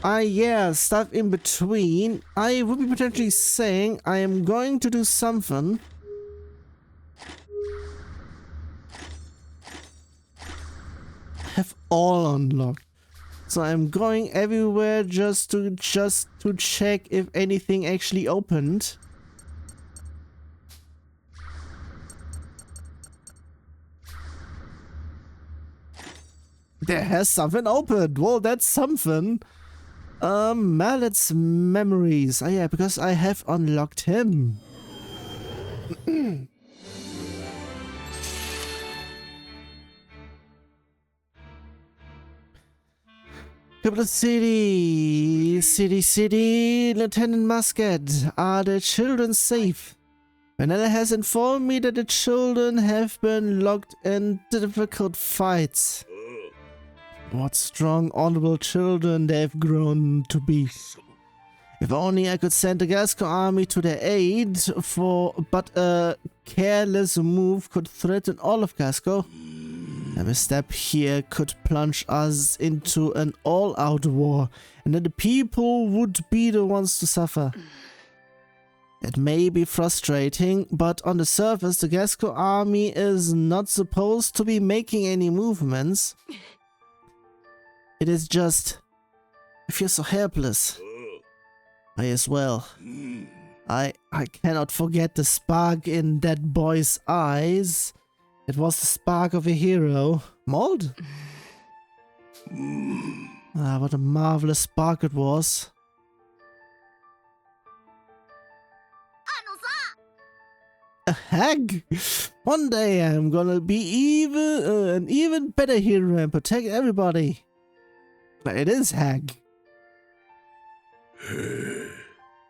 Yeah, stuff in between. I would be potentially saying I am going to do something. Have all unlocked. So I'm going everywhere just to check if anything actually opened. There has something opened. Well, that's something. Mallet's memories. Oh yeah, because I have unlocked him. Capital City, Lieutenant Muscat. Are the children safe? Vanilla has informed me that the children have been locked in difficult fights. What strong, honorable children they've grown to be. If only I could send the Gasco army to their aid, but a careless move could threaten all of Gasco. A misstep here could plunge us into an all-out war, and then the people would be the ones to suffer. It may be frustrating, but on the surface the Gasco army is not supposed to be making any movements. It is just... I feel so helpless. I as well. I cannot forget the spark in that boy's eyes. It was the spark of a hero. Mold? Ah, what a marvelous spark it was. A hag? One day I'm gonna be an even better hero and protect everybody. But it is hag.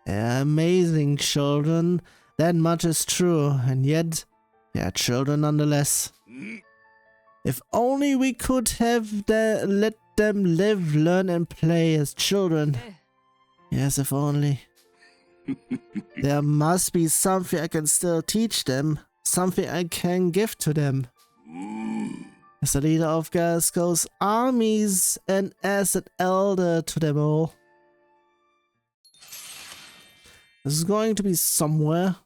Amazing children. That much is true, and yet they are children nonetheless. If only we could have let them live, learn and play as children. Yes, if only. There must be something I can still teach them, something I can give to them. As the leader of Gasco's armies and as an elder to them all. This is going to be somewhere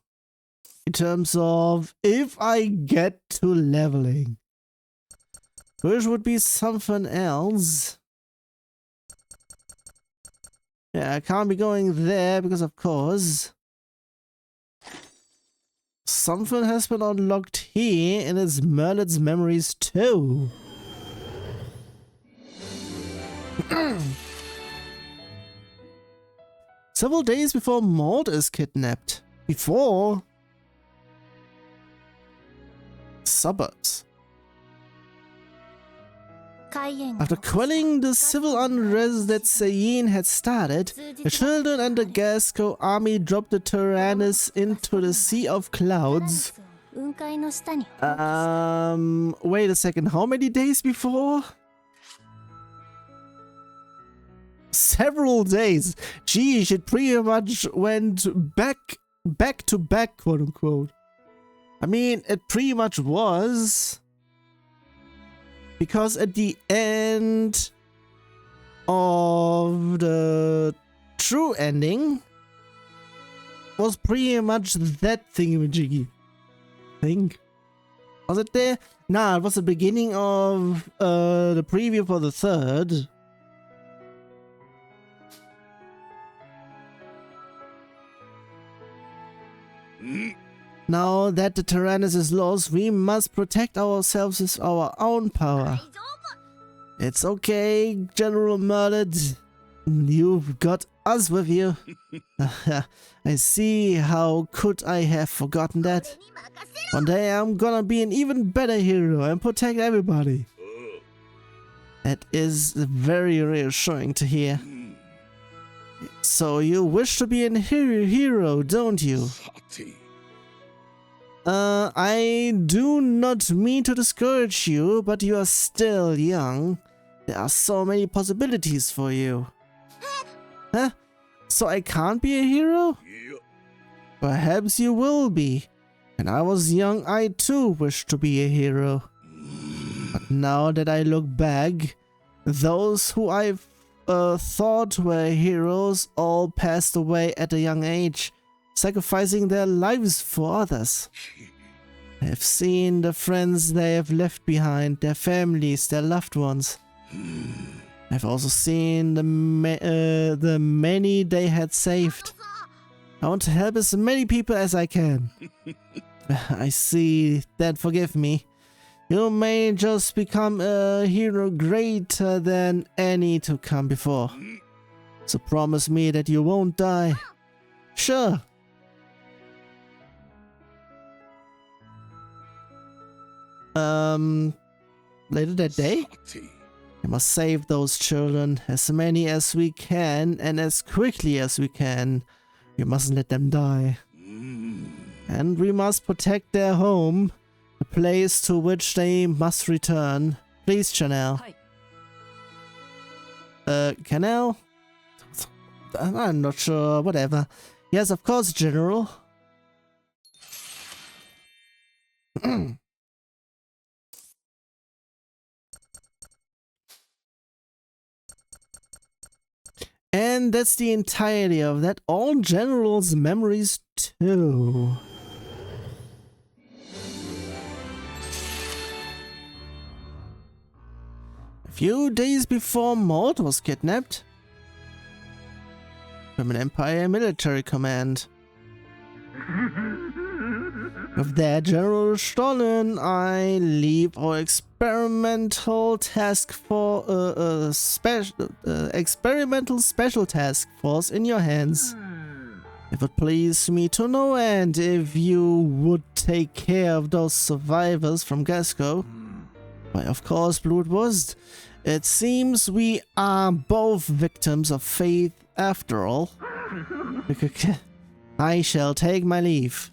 in terms of if I get to leveling, which would be something else. Yeah, I can't be going there because of course something has been unlocked here and it's Merlin's memories too. Several days before Maud is kidnapped. Before suburbs. After quelling the civil unrest that Sayin had started, the children and the Gasco army dropped the Tyrannus into the Sea of Clouds. Wait a second, how many days before? Several days. Geez, it pretty much went back to back, quote unquote. I mean, it pretty much was. Because at the end of the true ending was pretty much that thingamajiggy thing. Was it there? Nah, it was the beginning of the preview for the third. Now that the Tyrannus is lost, we must protect ourselves with our own power. It's okay, General Merlin. You've got us with you. I see. How could I have forgotten that? One day I'm gonna be an even better hero and protect everybody. That is very reassuring to hear. So you wish to be a hero, don't you? I do not mean to discourage you, but you are still young. There are so many possibilities for you. Huh? So I can't be a hero? Perhaps you will be. When I was young, I too wished to be a hero. But now that I look back, those who thought were heroes all passed away at a young age, sacrificing their lives for others. I have seen the friends they have left behind, their families, their loved ones. I've also seen the many they had saved. I want to help as many people as I can. I see that, forgive me. You may just become a hero greater than any to come before. So promise me that you won't die. Sure. Later that day? We must save those children, as many as we can and as quickly as we can. We mustn't let them die. And we must protect their home, the place to which they must return. Please, Chanel. Canal? I'm not sure, whatever. Yes, of course, General. And that's the entirety of that. All General's memories too. A few days before Maud was kidnapped, from an Empire military command. With their General Stollen, I leave our experimental task for experimental special task force in your hands. It would please me to no end if you would take care of those survivors from Gasco. Why, of course, Bloodwurst. It seems we are both victims of fate after all. I shall take my leave.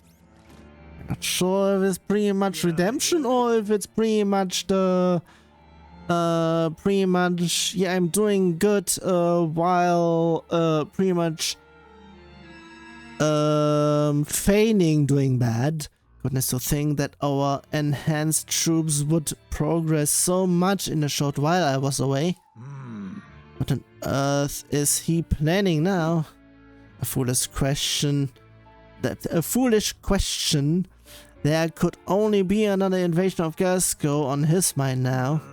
Not sure if it's pretty much redemption or if it's pretty much the yeah, I'm doing good while pretty much feigning doing bad. Goodness, to think that our enhanced troops would progress so much in a short while I was away. What on earth is he planning now? A foolish question. A foolish question. There could only be another invasion of Gasco on his mind now.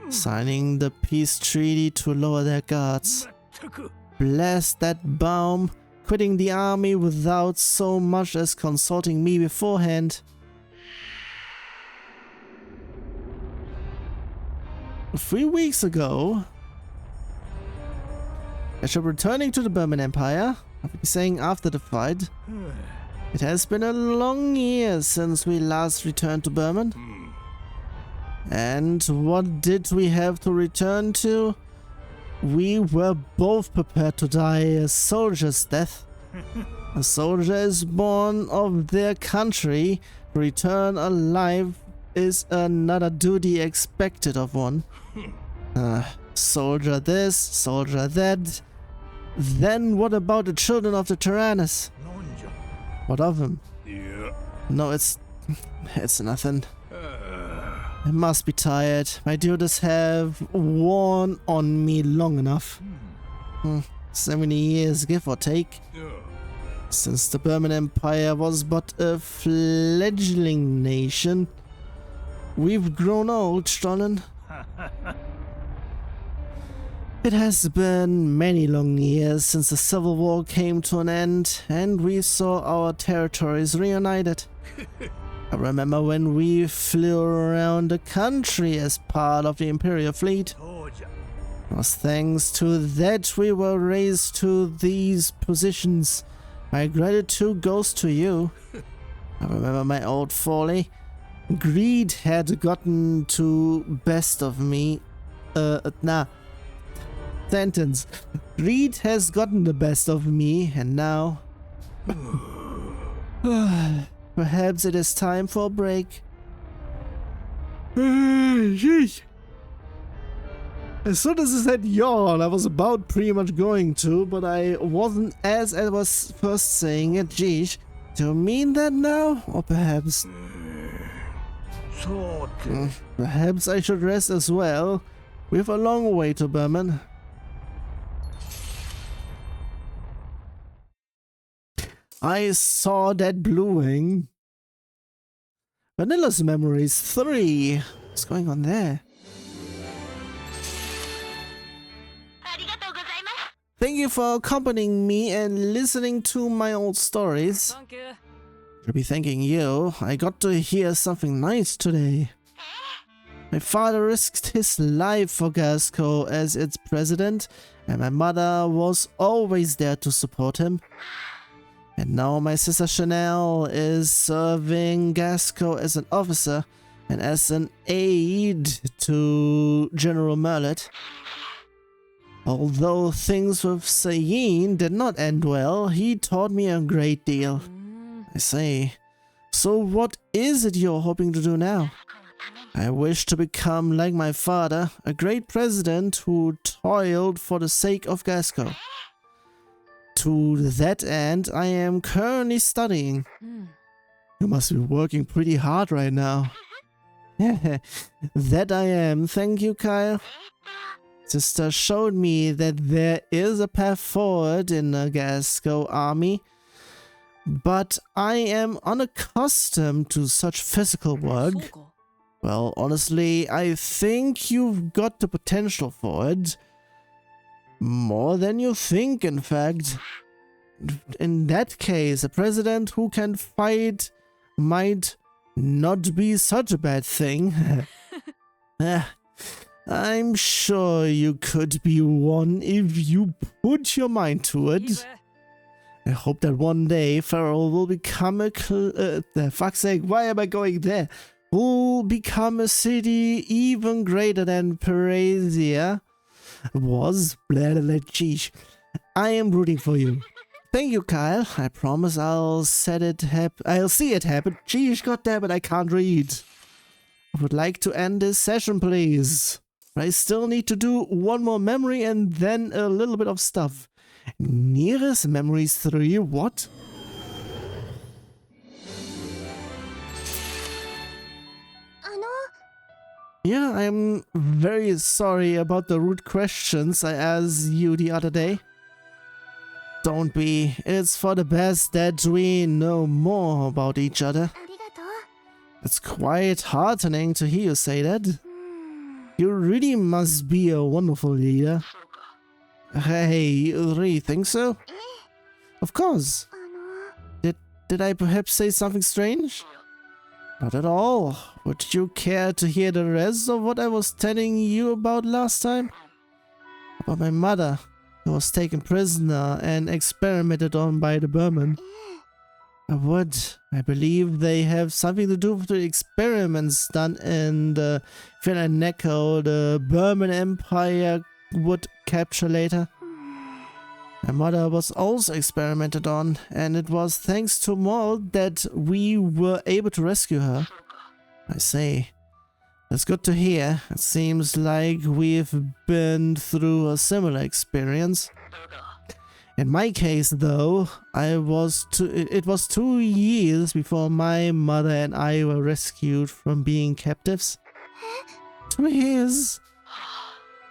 Signing the peace treaty to lower their guards. Blast that Baum, quitting the army without so much as consulting me beforehand. 3 weeks ago, I shall be returning to the Burman Empire. I'll be saying after the fight. It has been a long year since we last returned to Burman. And what did we have to return to? We were both prepared to die a soldier's death. A soldier is born of their country. To return alive is another duty expected of one. Soldier this, soldier that. Then what about the children of the Tyrannus? What of them? No, it's nothing. I must be tired. My duties have worn on me long enough. 70 years, give or take. Since the Burman Empire was but a fledgling nation. We've grown old, Stollen. It has been many long years since the Civil War came to an end and we saw our territories reunited. I remember when we flew around the country as part of the Imperial fleet. It was thanks to that we were raised to these positions. My gratitude goes to you. I remember my old folly. Greed had gotten to best of me. Sentence. Greed has gotten the best of me, and now... perhaps it is time for a break. As soon as I said yawn, I was about pretty much going to, but I wasn't as I was first saying it. Geesh. Do you mean that now? Or perhaps... perhaps I should rest as well. We have a long way to Burman. I saw that blue wing. Vanilla's Memories 3. What's going on there? Thank you for accompanying me and listening to my old stories. Thank you. I'll be thanking you. I got to hear something nice today. My father risked his life for Gasco as its president, and my mother was always there to support him. And now my sister Chanel is serving Gasco as an officer and as an aide to General Merlet. Although things with Sayin did not end well, he taught me a great deal. I say, so what is it you're hoping to do now? I wish to become like my father, a great president who toiled for the sake of Gasco. To that end, I am currently studying. You must be working pretty hard right now. Yeah, that I am. Thank you, Kyle. Sister showed me that there is a path forward in the Gasco army, but I am unaccustomed to such physical work. Well, honestly, I think you've got the potential for it. More than you think, in fact. In that case, a president who can fight might not be such a bad thing. I'm sure you could be one if you put your mind to it. I hope that one day Farrell will become a fuck's sake, why am I going there? Will become a city even greater than Parasia was. Blah, blah, blah, geez. I am rooting for you. Thank you, Kyle. I promise I'll see it happen. Geez, goddammit, I can't read. I would like to end this session, please. I still need to do one more memory and then a little bit of stuff. Nearest Memories 3, what? Yeah, I'm very sorry about the rude questions I asked you the other day. Don't be. It's for the best that we know more about each other. It's quite heartening to hear you say that. You really must be a wonderful leader. Hey, you really think so? Of course. Did I perhaps say something strange? Not at all. Would you care to hear the rest of what I was telling you about last time? About my mother, who was taken prisoner and experimented on by the Burman. I would. I believe they have something to do with the experiments done in the Philaneco the Burman Empire would capture later. My mother was also experimented on, and it was thanks to Maul that we were able to rescue her. I say, that's good to hear. It seems like we've been through a similar experience. In my case, though, it was 2 years before my mother and I were rescued from being captives. 2 years?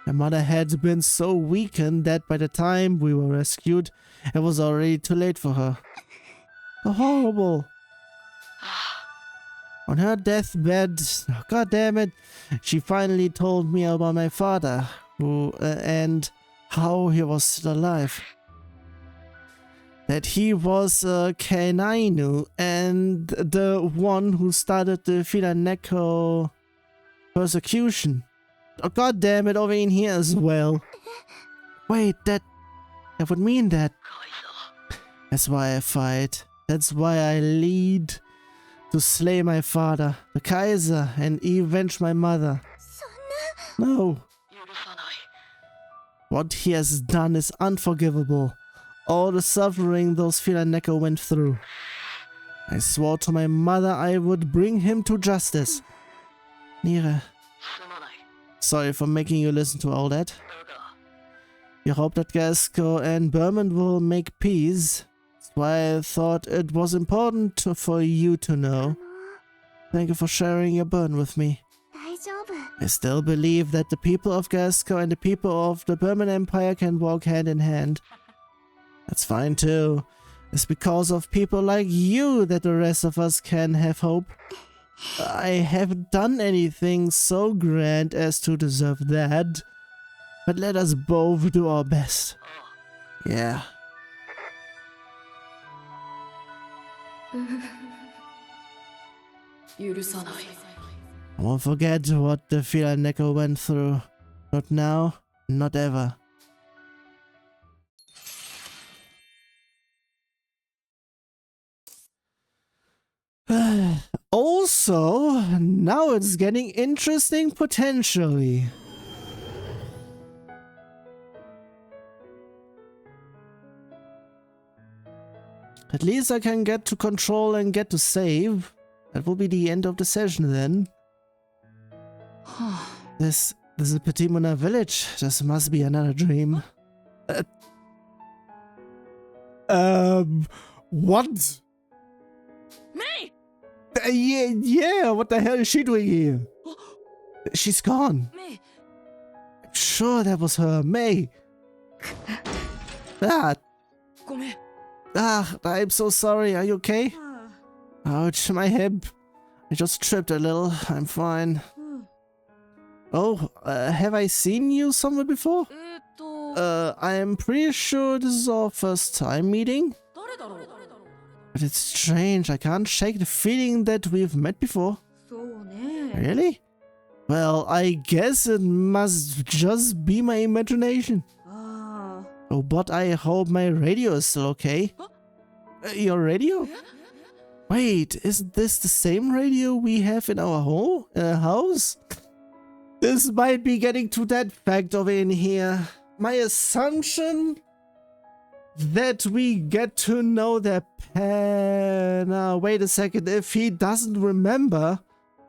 My mother had been so weakened that by the time we were rescued, it was already too late for her. How horrible. On her deathbed, god damn it, she finally told me about my father, and how he was still alive. That he was a Kainainu and the one who started the Philaneco persecution. Oh, god damn it, over in here as well. Wait, that would mean that. That's why I fight. That's why I lead. To slay my father, the Kaiser, and avenge my mother. No. What he has done is unforgivable. All the suffering those Philaneco went through. I swore to my mother I would bring him to justice. Nira. Sorry for making you listen to all that. You hope that Gasco and Burman will make peace. That's why I thought it was important for you to know. Thank you for sharing your burden with me. I still believe that the people of Gasco and the people of the Burman Empire can walk hand in hand. That's fine too. It's because of people like you that the rest of us can have hope. I haven't done anything so grand as to deserve that. But let us both do our best. Yeah. I won't forget what the Fila Neko went through. Not now, not ever. Also, now it's getting interesting potentially. At least I can get to control and get to save. That will be the end of the session then. This is Petit Mona village. This must be another dream. What? Me? Yeah, what the hell is she doing here? She's gone. Me? I'm sure that was her, May. I'm so sorry. Are you okay? Ouch, my hip. I just tripped a little. I'm fine. Oh, have I seen you somewhere before? I'm pretty sure this is our first time meeting. But it's strange. I can't shake the feeling that we've met before. Really? Well, I guess it must just be my imagination. Oh, but I hope my radio is still okay. Your radio? Wait, isn't this the same radio we have in our house? This might be getting to that fact over in here. My assumption that we get to know their Now, wait a second. If he doesn't remember...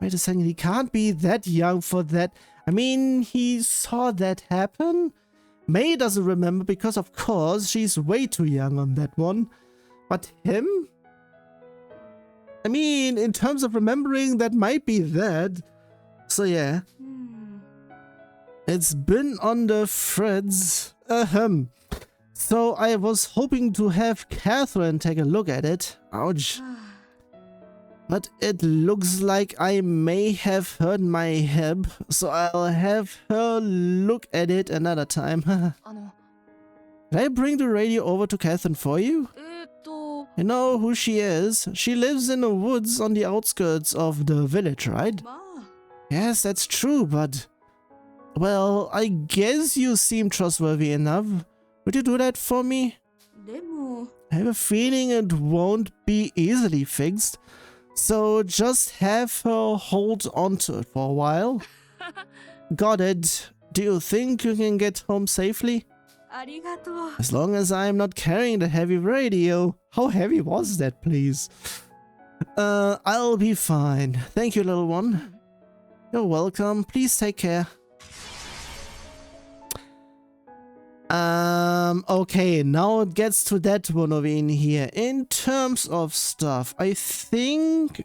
Wait a second, he can't be that young for that. I mean, he saw that happen. May doesn't remember because, of course, she's way too young on that one. But him? I mean, in terms of remembering, that might be that. So yeah. It's been on the threads. So I was hoping to have Catherine take a look at it. Ouch. But it looks like I may have hurt my hip, so I'll have her look at it another time. Can I bring the radio over to Catherine for you? You know who she is? She lives in the woods on the outskirts of the village, right? Yes, that's true, but... Well, I guess you seem trustworthy enough. Would you do that for me? I have a feeling it won't be easily fixed. So just have her hold on to it for a while. Got it. Do you think you can get home safely? As long as I'm not carrying the heavy radio. How heavy was that, please? I'll be fine. Thank you, little one. You're welcome. Please take care. Okay, now it gets to that one over in here. In terms of stuff, I think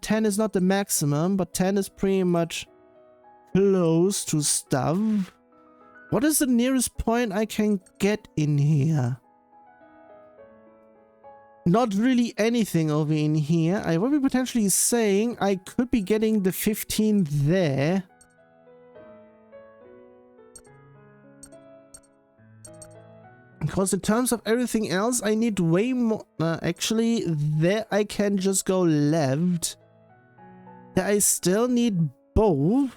10 is not the maximum, but 10 is pretty much close to stuff. What is the nearest point I can get in here? Not really anything over in here. I will be potentially saying I could be getting the 15 there. Because in terms of everything else, I need way more... actually, there I can just go left. There I still need both.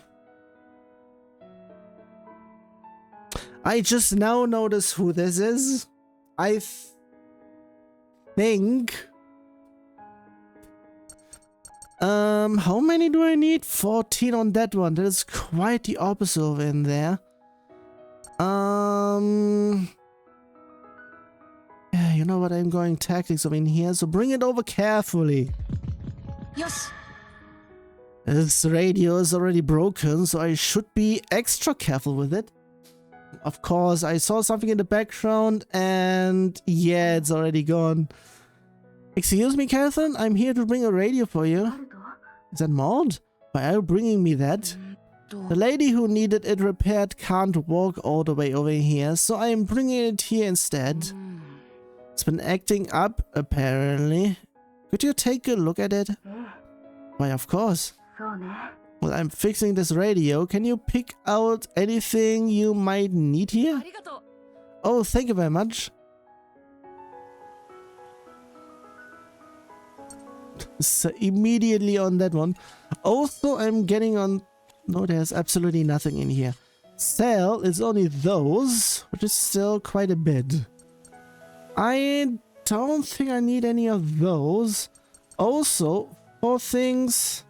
I just now notice who this is. I think... how many do I need? 14 on that one. That is quite the opposite over in there. Yeah, you know what, I'm going tactics over in here, so bring it over carefully. Yes. This radio is already broken, so I should be extra careful with it. Of course, I saw something in the background, and yeah, it's already gone. Excuse me, Catherine, I'm here to bring a radio for you. Is that Maud? Why are you bringing me that? The lady who needed it repaired can't walk all the way over here, so I am bringing it here instead. It's been acting up, apparently. Could you take a look at it? Why, of course. Well, I'm fixing this radio. Can you pick out anything you might need here? Oh, thank you very much. So immediately on that one. Also, I'm getting on... No, there's absolutely nothing in here. Sell is only those, which is still quite a bit. I don't think I need any of those. Also, for things...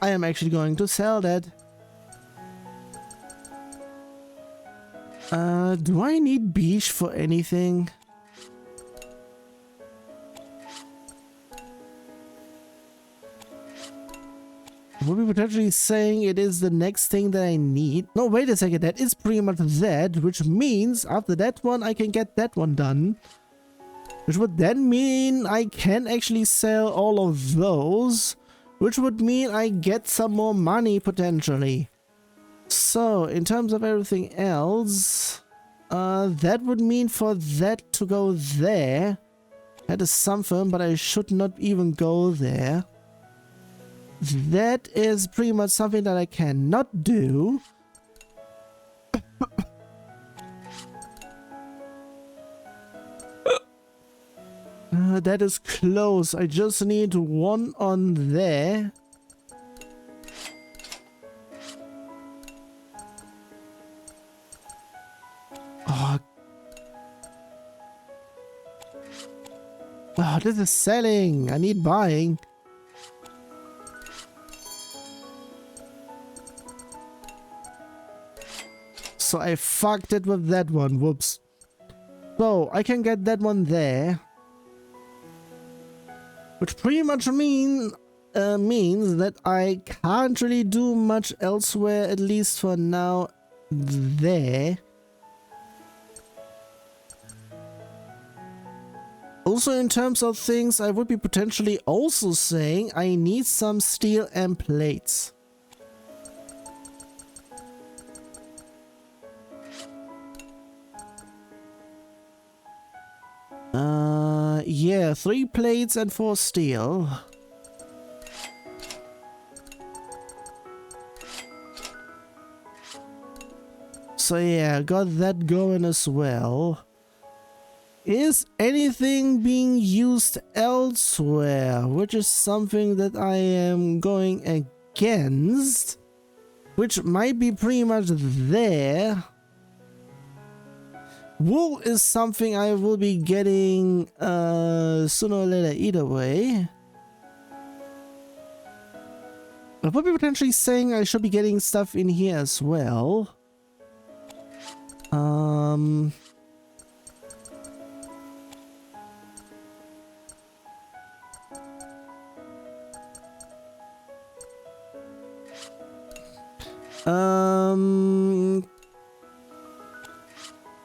I am actually going to sell that. Do I need beige for anything? We'll be potentially saying it is the next thing that I need. No, wait a second. That is pretty much that, which means after that one, I can get that one done. Which would then mean I can actually sell all of those, which would mean I get some more money potentially. So, in terms of everything else, that would mean for that to go there. That is something, but I should not even go there. That is pretty much something that I cannot do. That is close. I just need one on there. Oh, this is selling. I need buying. So I fucked it with that one. Whoops. So I can get that one there. Which pretty much means that I can't really do much elsewhere, at least for now, there. Also, in terms of things, I would be potentially also saying I need some steel and plates. Yeah, 3 plates and 4 steel. So yeah, got that going as well. Is anything being used elsewhere? Which is something that I am going against. Which might be pretty much there. Wool is something I will be getting sooner or later either way. I will be potentially saying I should be getting stuff in here as well.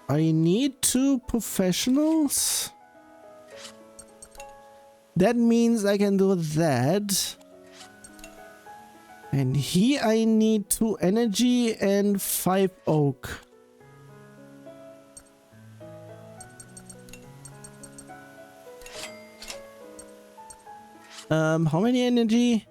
I need 2 professionals. That means I can do that. And here I need 2 energy and 5 oak. How many energy?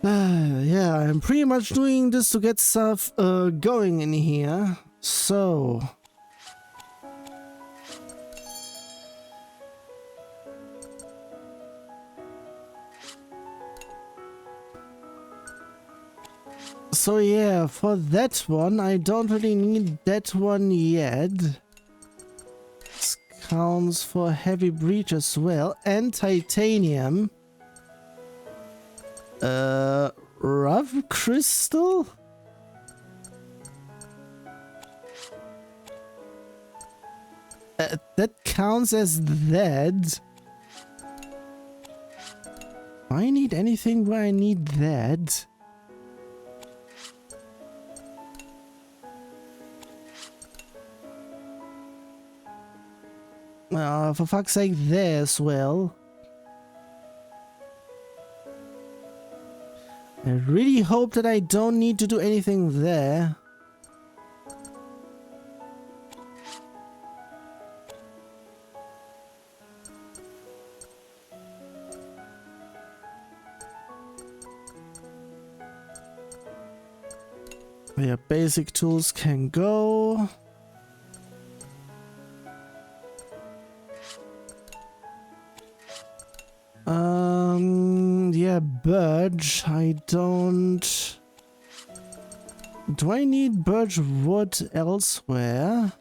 Yeah, I'm pretty much doing this to get stuff going in here. So yeah, for that one, I don't really need that one yet. This counts for heavy breach as well, and titanium. Rough crystal? That counts as that. Do I need anything where I need that? For fuck's sake, there as well. I really hope that I don't need to do anything there. Yeah, basic tools can go. Yeah, birch. I don't... Do I need birch wood elsewhere?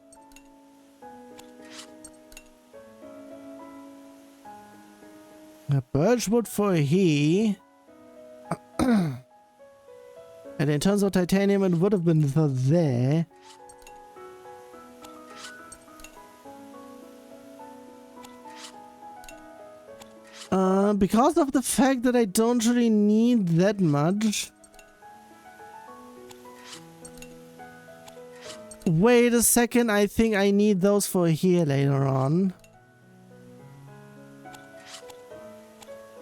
Yeah, birch wood for he. And in terms of titanium, it would have been for there. Because of the fact that I don't really need that much. Wait a second, I think I need those for here later on.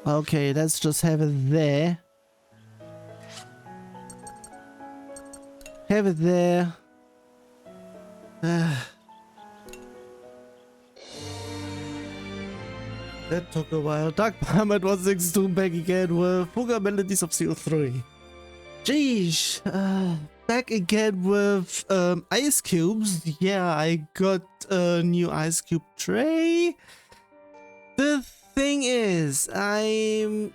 Okay, let's just have it there. Have it there. That took a while. Dark Palmet was 6-2 back again with Fuga Melodies of Steel 3. Jeez. Back again with ice cubes. Yeah, I got a new ice cube tray. The thing is, I'm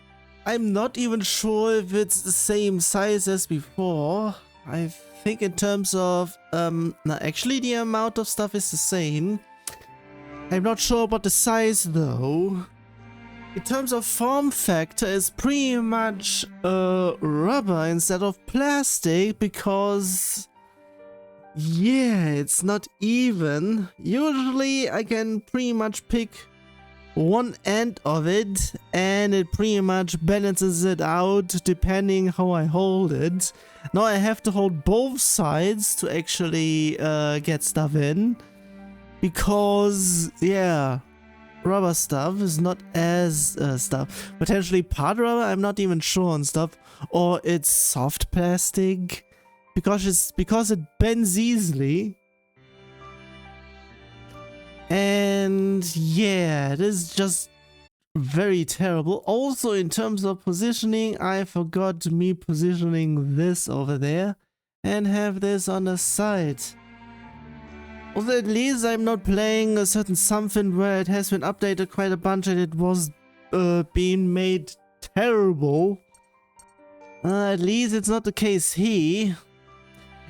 not even sure if it's the same size as before. I think in terms of no, actually the amount of stuff is the same. I'm not sure about the size though. In terms of form factor, it's pretty much rubber instead of plastic because yeah, it's not even. Usually I can pretty much pick one end of it and it pretty much balances it out depending how I hold it. Now I have to hold both sides to actually get stuff in. Because, yeah, rubber stuff is not as stuff. Potentially part rubber, I'm not even sure on stuff. Or it's soft plastic. Because it bends easily. And yeah, it is just very terrible. Also, in terms of positioning, I forgot me positioning this over there. And have this on the side. Although at least I'm not playing a certain something where it has been updated quite a bunch and it was being made terrible. At least it's not the case here.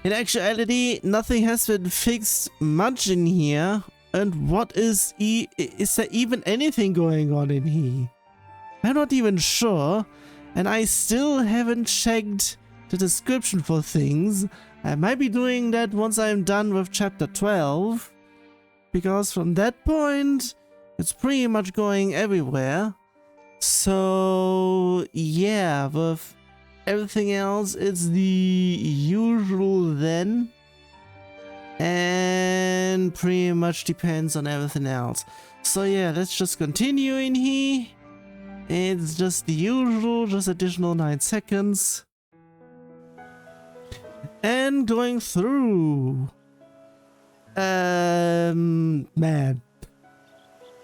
In actuality, nothing has been fixed much in here. And what is there even anything going on in here? I'm not even sure. And I still haven't checked the description for things. I might be doing that once I'm done with chapter 12, because from that point, it's pretty much going everywhere. So, yeah, with everything else, it's the usual then, and pretty much depends on everything else. So yeah, let's just continue in here. It's just the usual, just additional 9 seconds. And going through. Man.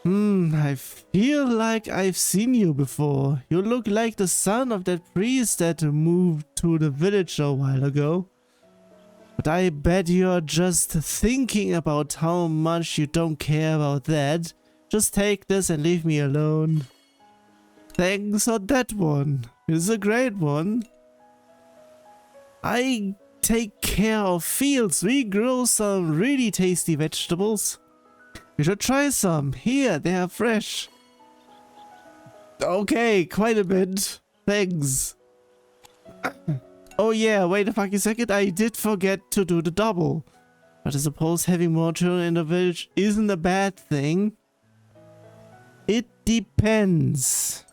I feel like I've seen you before. You look like the son of that priest that moved to the village a while ago. But I bet you're just thinking about how much you don't care about that. Just take this and leave me alone. Thanks on that one. It's a great one. I take care of fields. We grow some really tasty vegetables. You should try some. Here, they are fresh. Okay, quite a bit. Thanks. Oh yeah, wait a fucking second. I did forget to do the double. But I suppose having more children in the village isn't a bad thing. It depends.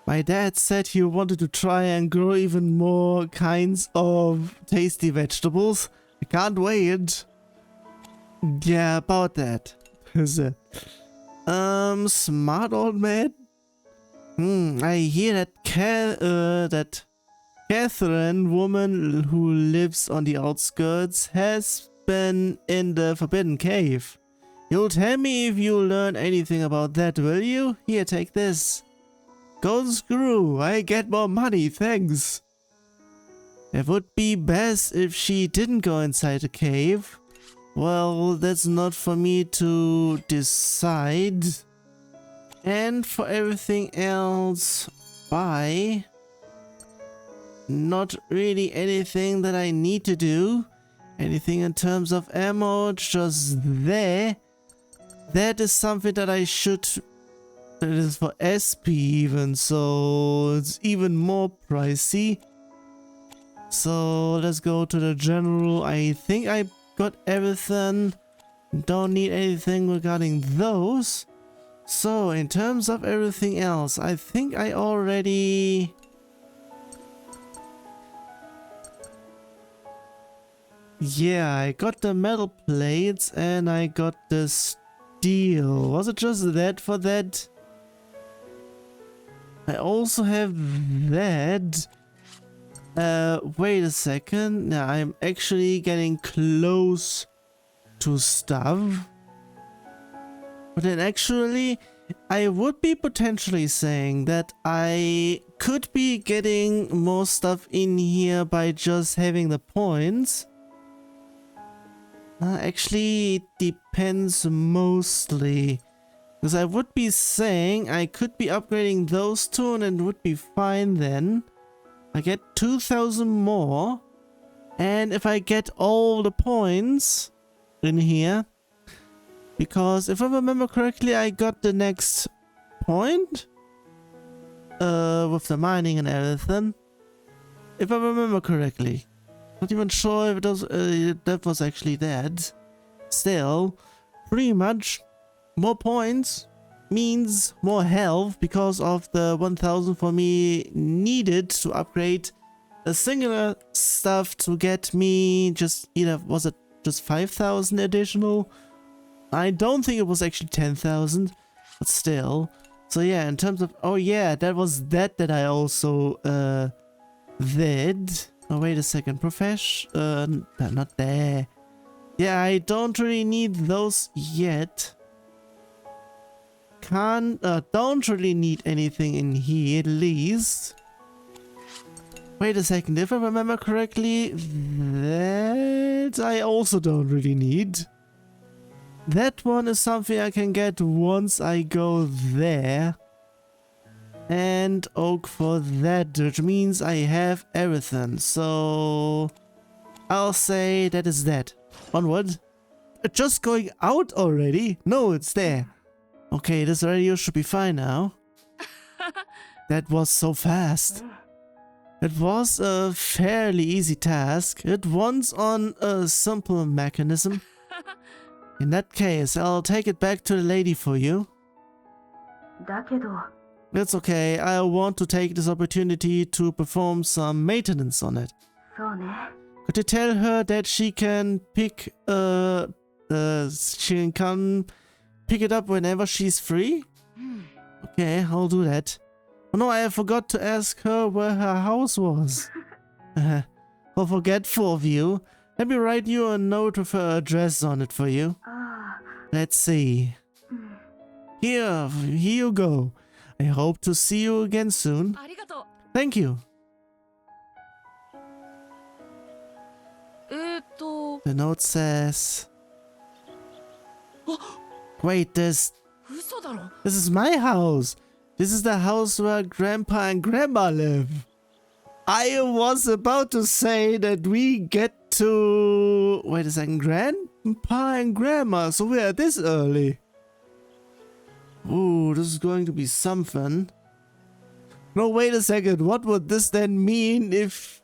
My dad said he wanted to try and grow even more kinds of tasty vegetables. I can't wait. Yeah, about that. Smart old man? I hear that that Catherine, woman who lives on the outskirts, has been in the Forbidden Cave. You'll tell me if you learn anything about that, will you? Here, take this. Go screw, I get more money, thanks. It would be best if she didn't go inside the cave. Well, that's not for me to decide. And for everything else, bye. Not really anything that I need to do. Anything in terms of ammo, just there. That is something that I should... That is for SP even, so it's even more pricey. So let's go to the general. I think I got everything. Don't need anything regarding those. So in terms of everything else, I think I already... Yeah, I got the metal plates and I got the steel. Was it just that for that? I also have that. Wait a second. Now I'm actually getting close to stuff. But then actually, I would be potentially saying that I could be getting more stuff in here by just having the points. Actually, it depends mostly. Because I would be saying I could be upgrading those two and it would be fine then. I get 2,000 more. And if I get all the points in here. Because if I remember correctly, I got the next point. With the mining and everything. If I remember correctly. Not even sure if it was, that was actually that. Still, pretty much more points means more health because of the 1000 for me needed to upgrade a singular stuff to get me just either, was it just 5,000 additional? I don't think it was actually 10,000, but still. So yeah, in terms of, oh yeah, that was that I also did. Oh, wait a second. Not there. Yeah, I don't really need those yet. Don't really need anything in here, at least. Wait a second. If I remember correctly, that I also don't really need. That one is something I can get once I go there. And oak for that, which means I have everything. So I'll say that is that. Onward. Just going out already? No, it's there. Okay, this radio should be fine now. That was so fast. It was a fairly easy task. It runs on a simple mechanism. In that case, I'll take it back to the lady for you. It's okay, I want to take this opportunity to perform some maintenance on it. Could you tell her that she can come pick it up whenever she's free? Okay, I'll do that. Oh no, I forgot to ask her where her house was. How forgetful of you. Let me write you a note with her address on it for you. Let's see. Here you go. I hope to see you again soon. Thank you. The note says... Wait, this is my house. This is the house where Grandpa and Grandma live. I was about to say that we get to... Wait a second, Grandpa and Grandma, so we are this early. Ooh, this is going to be something. No, wait a second. What would this then mean if...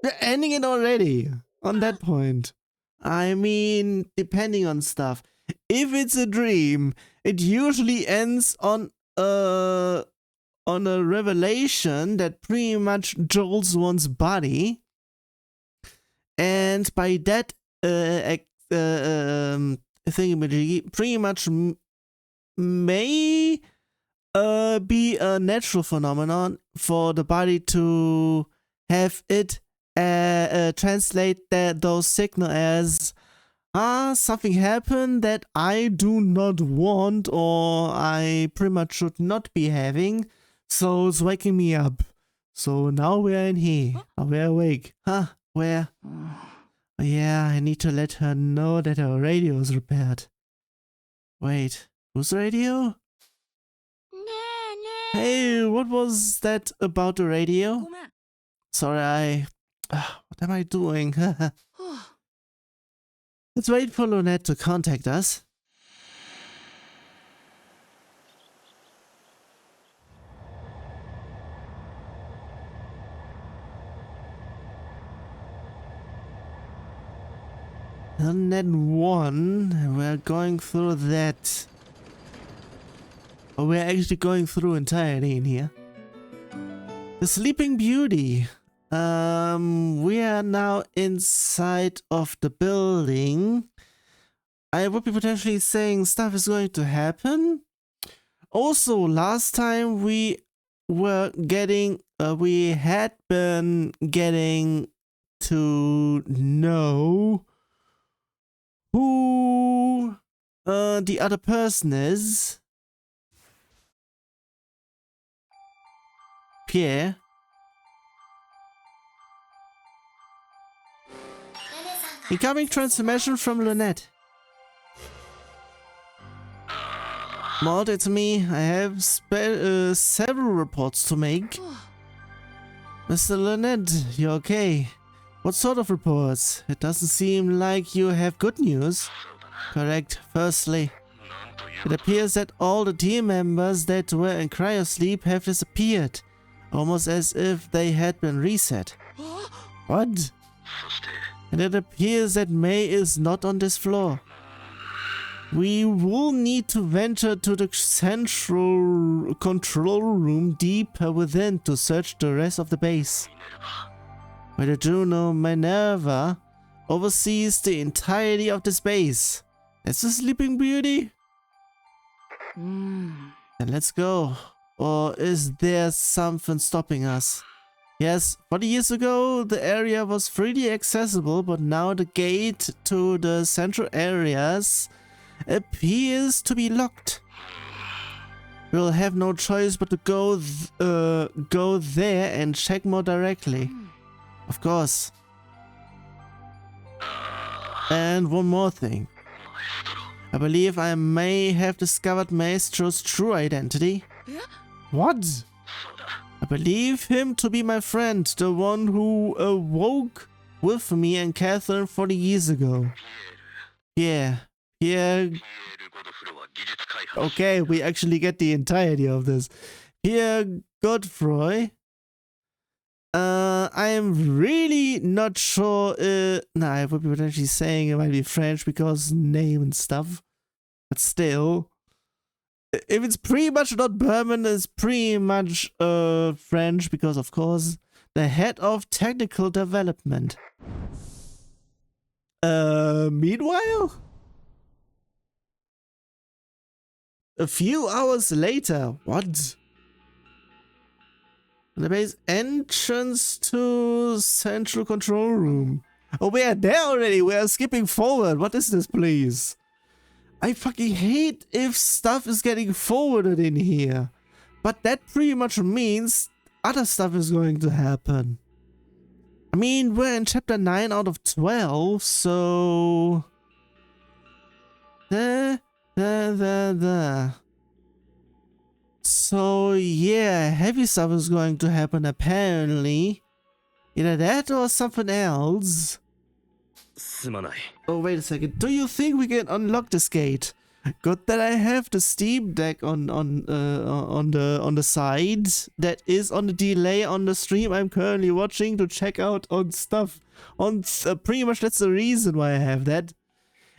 We're ending it already on that point. I mean, depending on stuff. If it's a dream, it usually ends on a revelation that pretty much jolts one's body. And by that thingamajiggy, pretty much may be a natural phenomenon for the body to have it translate those signals as something happened that I do not want or I pretty much should not be having, so it's waking me up. So now we're in here. We're awake. Where? Oh, yeah, I need to let her know that her radio is repaired. Wait, whose radio? Hey, what was that about the radio? Sorry, what am I doing? Let's wait for Lunette to contact us. Lunette 1, we're going through that. Oh, we're actually going through entirely in here. The Sleeping Beauty. We are now inside of the building. I would be potentially saying stuff is going to happen. Also, last time we had been getting to know who the other person is. Pierre. Incoming transmission from Lunette. Maud, it's me. I have several reports to make. Mr. Lunette, you okay? What sort of reports? It doesn't seem like you have good news. Correct. Firstly, it appears that all the team members that were in cryosleep have disappeared, almost as if they had been reset. What? And it appears that May is not on this floor. We will need to venture to the central control room deeper within to search the rest of the base. Where the Juno Minerva oversees the entirety of this base. That's the Sleeping Beauty? Then let's go. Or is there something stopping us? Yes, 40 years ago the area was freely accessible, but now the gate to the central areas appears to be locked. We'll have no choice but to go there and check more directly. Of course. And one more thing. I believe I may have discovered Maestro's true identity. What? I believe him to be my friend, the one who awoke with me and Catherine 40 years ago. Yeah. Okay, we actually get the entirety of this. Pierre Godefroy. I am really not sure. I would be potentially saying it might be French because name and stuff. But still. If it's pretty much not Berman, it's pretty much French because, of course, the head of technical development. Meanwhile, a few hours later, what? The base entrance to central control room. Oh, we are there already. We are skipping forward. What is this, please? I fucking hate if stuff is getting forwarded in here. But that pretty much means other stuff is going to happen. I mean, we're in chapter 9 out of 12, so... So, yeah, heavy stuff is going to happen apparently. Either that or something else. Oh, wait a second. Do you think we can unlock this gate? Good that I have the Steam Deck on the side that is on the delay on the stream I'm currently watching to check out on stuff. Pretty much that's the reason why I have that.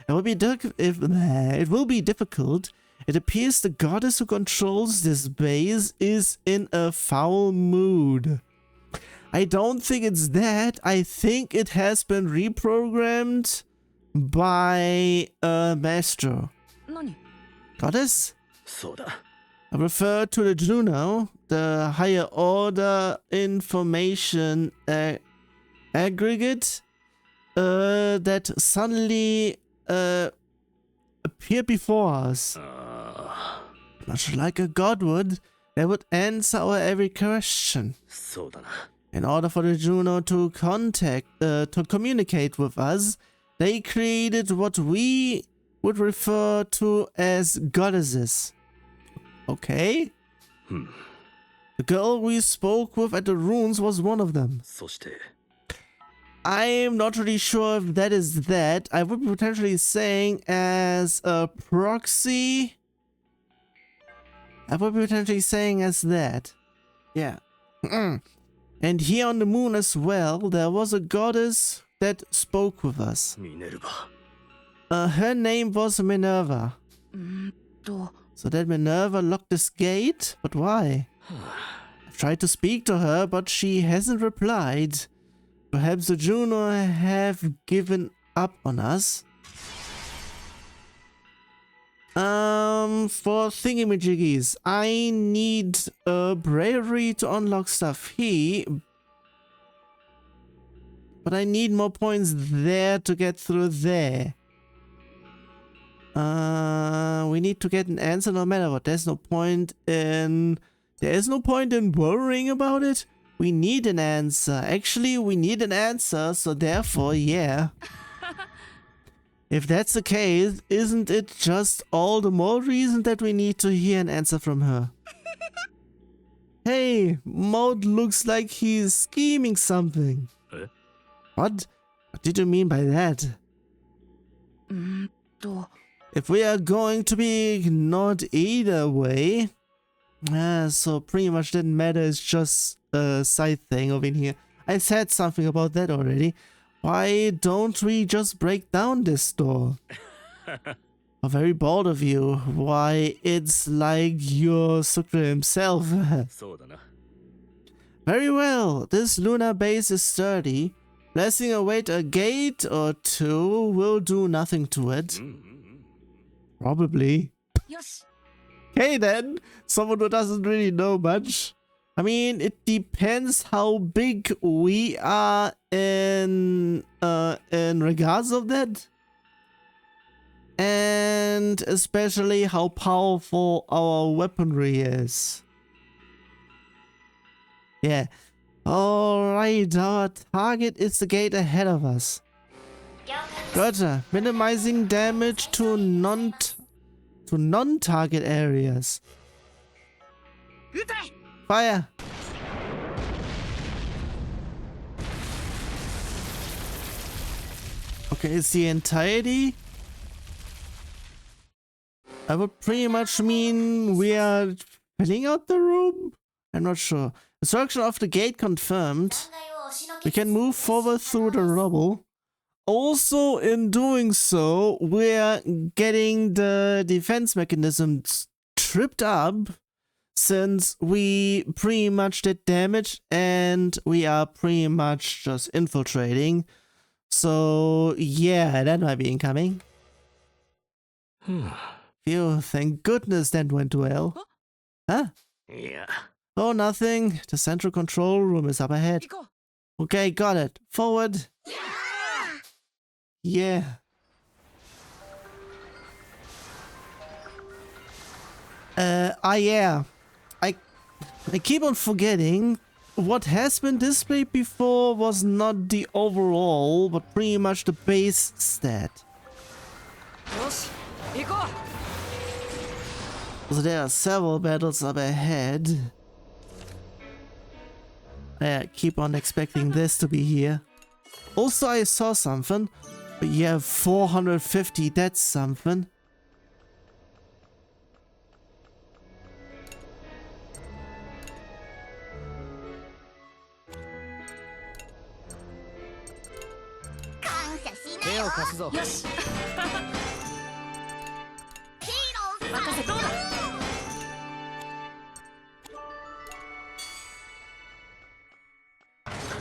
It will be difficult. It appears the goddess who controls this base is in a foul mood. I don't think it's that. I think it has been reprogrammed by Maestro. Goddess? そうだ。 I refer to the Juno, the higher order information aggregate that suddenly appeared before us. ああ、 Much like a god would, they would answer our every question. そうだな。 In order for the Juno to communicate with us, they created what we would refer to as goddesses. Okay? The girl we spoke with at the ruins was one of them. そして、 I'm not really sure if that is that. I would be potentially saying as a proxy. I would be potentially saying as that. Yeah. And here on the moon as well, there was a goddess that spoke with us. ミネルヴァ。 Her name was Minerva. So that Minerva locked this gate? But why? I've tried to speak to her, but she hasn't replied. Perhaps the Juno have given up on us? For thingamajiggies, I need bravery to unlock stuff here. But I need more points there to get through there. We need to get an answer no matter what. There is no point in worrying about it. We need an answer. Actually, we need an answer, so therefore, yeah. If that's the case, isn't it just all the more reason that we need to hear an answer from her? Hey, Maud looks like he's scheming something. Eh? What? What did you mean by that? If we are going to be ignored either way, so pretty much didn't matter, it's just a side thing over in here. I said something about that already. Why don't we just break down this door? I'm very bold of you. Why, it's like you're Sukra himself. そうだな。 Very well, this lunar base is sturdy. Blessing await a gate or two will do nothing to it. Probably. Okay then, someone who doesn't really know much. I mean, it depends how big we are in regards of that. And especially how powerful our weaponry is. Yeah. Alright, our target is the gate ahead of us. Gotcha. Minimizing damage to non-target areas. Fire! Okay, it's the entirety. I would pretty much mean we are filling out the room? I'm not sure. Destruction of the gate confirmed. We can move forward through the rubble. Also, in doing so, we're getting the defense mechanisms tripped up, since we pretty much did damage and we are pretty much just infiltrating. So, yeah, that might be incoming. Phew, thank goodness that went well. Huh? Yeah. Oh, nothing. The central control room is up ahead. Okay, got it. Forward. Yeah. Yeah. I keep on forgetting what has been displayed before was not the overall, but pretty much the base stat. So there are several battles up ahead. I keep on expecting this to be here. Also, I saw something. But yeah, 450, that's something.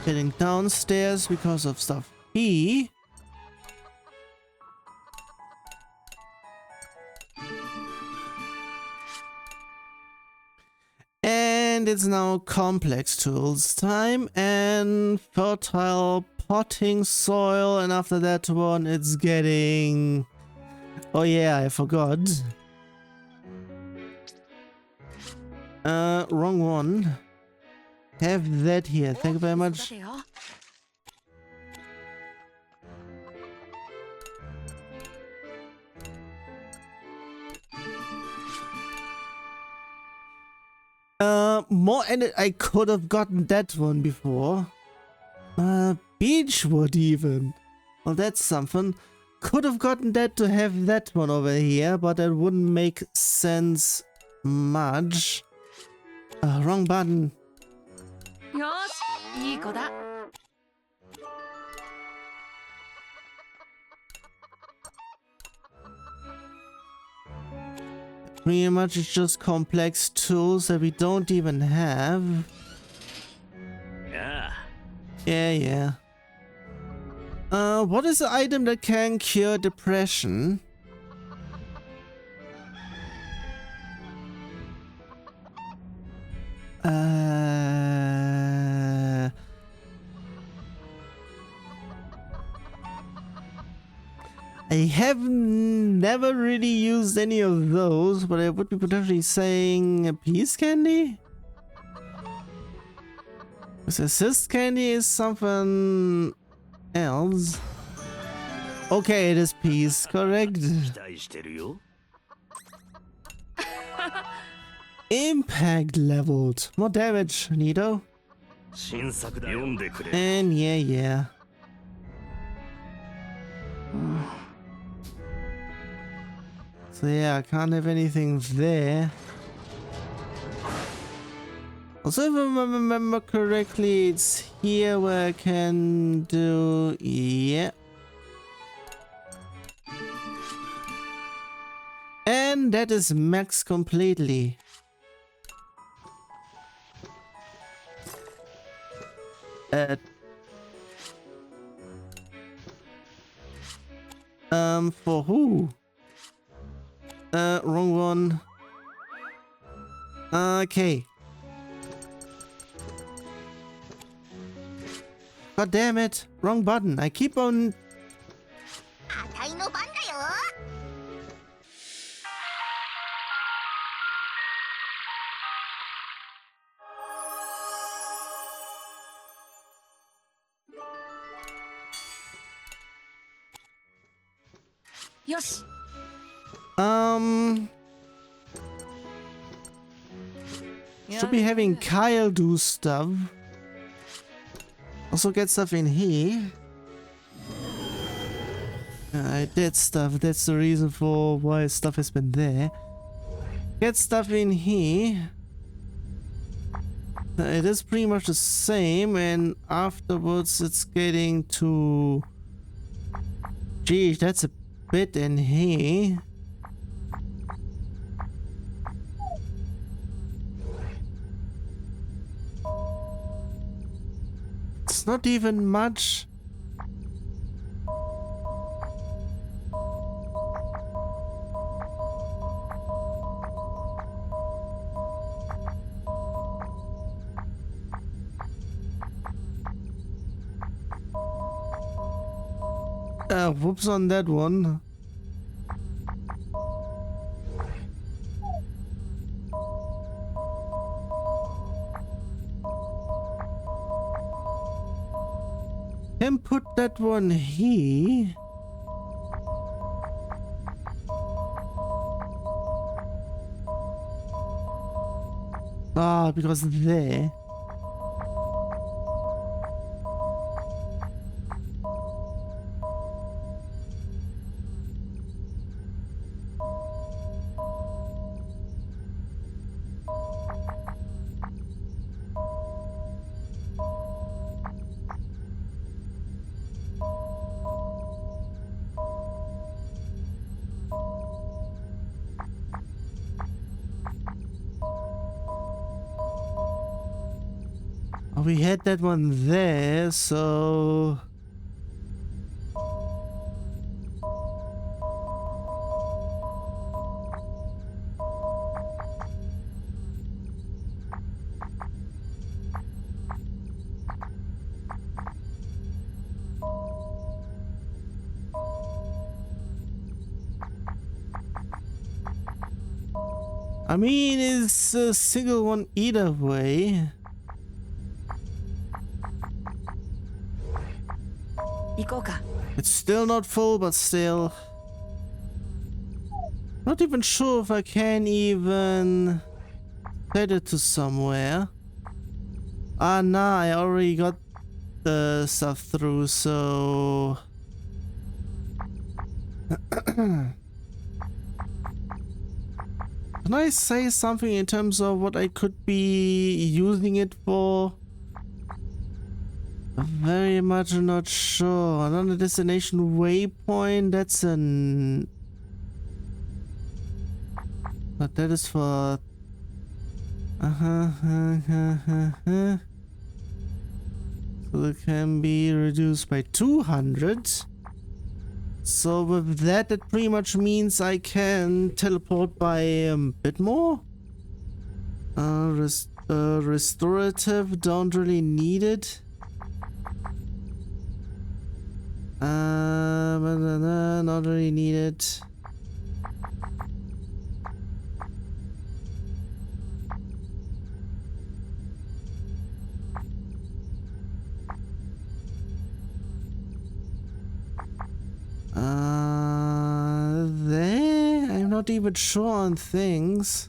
Heading downstairs because of stuff here. And it's now complex tools time and fertile potting soil, and after that one it's getting... Oh yeah, I forgot. Wrong one. Have that here. Thank you very much. More, and I could have gotten that one before. Beechwood even. Well, that's something. Could have gotten that to have that one over here, but that wouldn't make sense much. Wrong button. よし、いい子だ。Pretty much it's just complex tools that we don't even have. Yeah. What is the item that can cure depression? I have never really used any of those, but I would be potentially saying a peace candy? Because assist candy is something else. Okay, it is peace, correct. Impact leveled. More damage, Nito. And yeah. So yeah, I can't have anything there. Also, if I remember correctly, it's here where I can do... Yeah. And that is max completely. For who? Wrong one. Okay. God damn it. Wrong button. I keep on... Yosh. Should be having Kyle do stuff. Also get stuff in here. I did stuff. That's the reason for why stuff has been there. Get stuff in here. It is pretty much the same, and afterwards it's getting to... Geez, that's a bit in here. It's not even much. Whoops on that one. Can put that one here. Because there. We had that one there, so... I mean, it's a single one either way. 行こうか。 It's still not full, but still. Not even sure if I can even set it to somewhere. Ah, nah, I already got the stuff through, so... Can I say something in terms of what I could be using it for? Very much not sure. Another destination waypoint, that's an... But that is for... So it can be reduced by 200. So with that, that pretty much means I can teleport by a bit more. Restorative, don't really need it. Not really need it. There? I'm not even sure on things.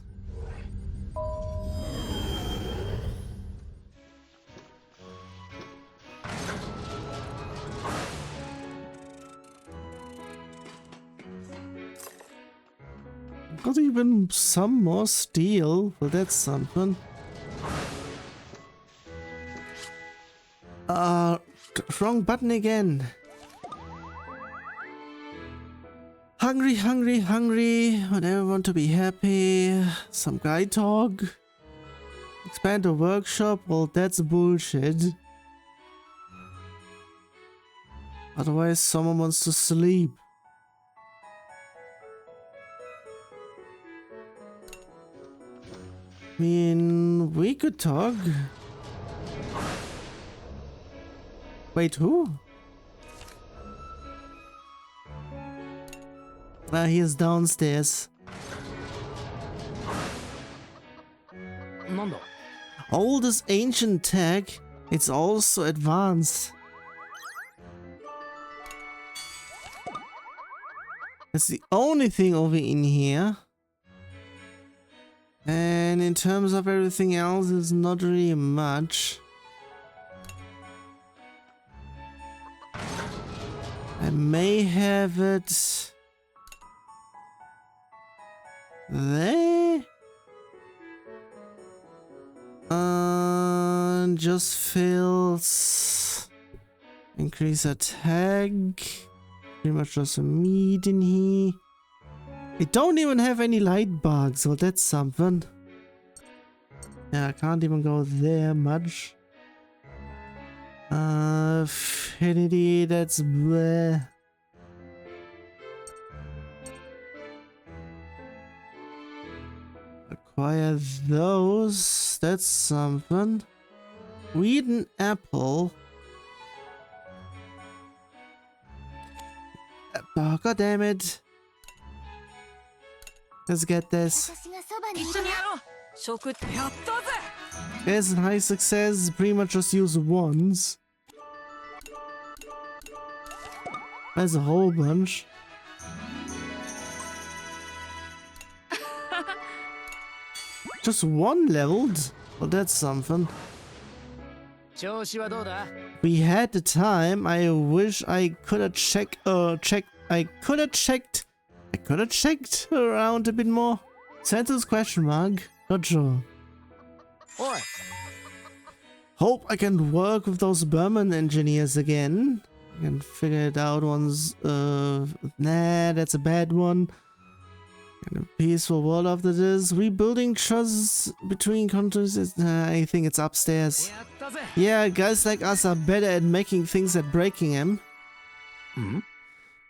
Got even some more steel, but that's something. Wrong button again. Hungry, hungry, hungry. Whenever I want to be happy. Some guy talk. Expand the workshop. Well, that's bullshit. Otherwise, someone wants to sleep. I mean, we could talk. Wait, who? He is downstairs. Oldest ancient tech. It's also advanced. That's the only thing over in here. And in terms of everything else, it's not really much. I may have it there. Just fills. Increase attack. Pretty much just a meat in here. It don't even have any light bugs, so that's something. Yeah, I can't even go there much. Affinity, that's bleh. Acquire those, that's something. Weed and apple. Oh, god damn it. Let's get this. It's a high success, pretty much just use once. There's a whole bunch. Just one leveled? Well, that's something. We had the time. I wish I could have checked around a bit more. Santa's question mark. Not sure. Hope I can work with those Burman engineers again. I can figure it out once. Nah, that's a bad one. In a peaceful world after this. Rebuilding trust between countries. I think it's upstairs. Yeah, guys like us are better at making things than breaking them.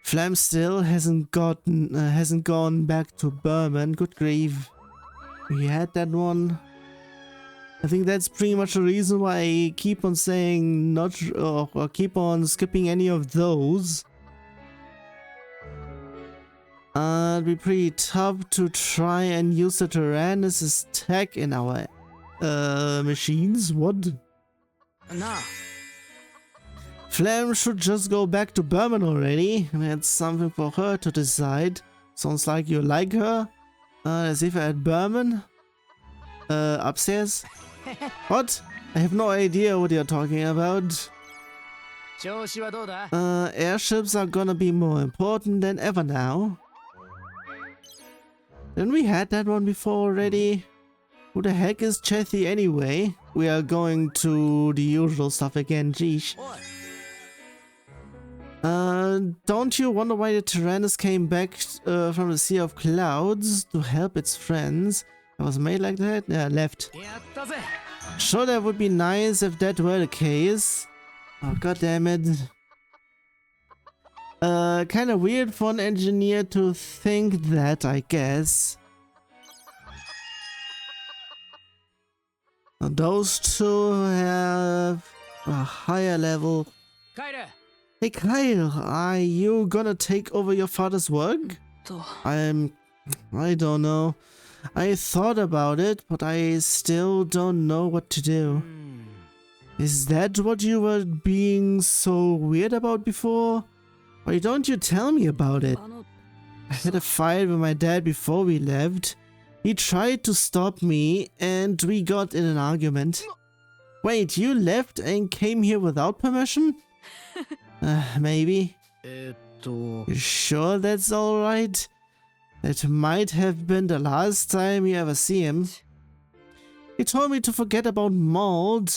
Flam still hasn't gone back to Burman. Good grief. We had that one. I think that's pretty much the reason why I keep on saying not or keep on skipping any of those. It'd be pretty tough to try and use the Tyrannus' tech in our machines. What? Nah. Flam should just go back to Berman already. That's something for her to decide. Sounds like you like her. Let's see if I had Berman. Upstairs? What? I have no idea what you're talking about. Airships are gonna be more important than ever now. Didn't we had that one before already? Who the heck is Chethy anyway? We are going to the usual stuff again, geesh. Don't you wonder why the Tyrannus came back from the Sea of Clouds to help its friends? It was made like that? Yeah, left. Sure, that would be nice if that were the case. Oh, god damn it. Kinda weird for an engineer to think that, I guess. Now, those two have a higher level. Hey Kyle, are you gonna take over your father's work? I don't know. I thought about it, but I still don't know what to do. Is that what you were being so weird about before? Why don't you tell me about it? I had a fight with my dad before we left. He tried to stop me and we got in an argument. Wait, you left and came here without permission? Maybe. You sure that's alright? That might have been the last time you ever see him. He told me to forget about Maud,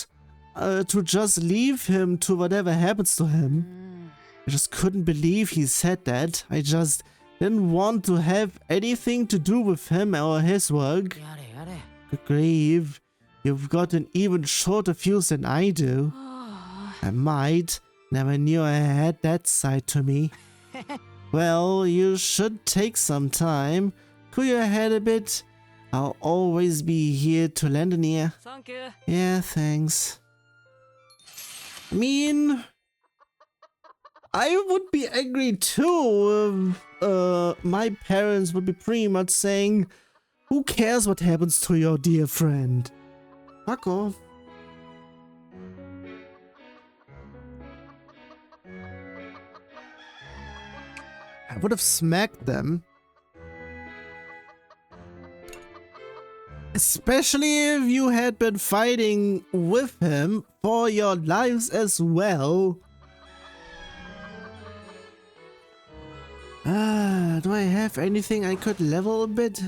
to just leave him to whatever happens to him. I just couldn't believe he said that. I just didn't want to have anything to do with him or his work. Good grief, you've got an even shorter fuse than I do. I might. Never knew I had that side to me. Well, you should take some time. Cool your head a bit. I'll always be here to lend an ear. Yeah, thanks. I mean, I would be angry too if my parents would be pretty much saying, who cares what happens to your dear friend? Fuck off. I would have smacked them. Especially if you had been fighting with him for your lives as well. Do I have anything I could level a bit?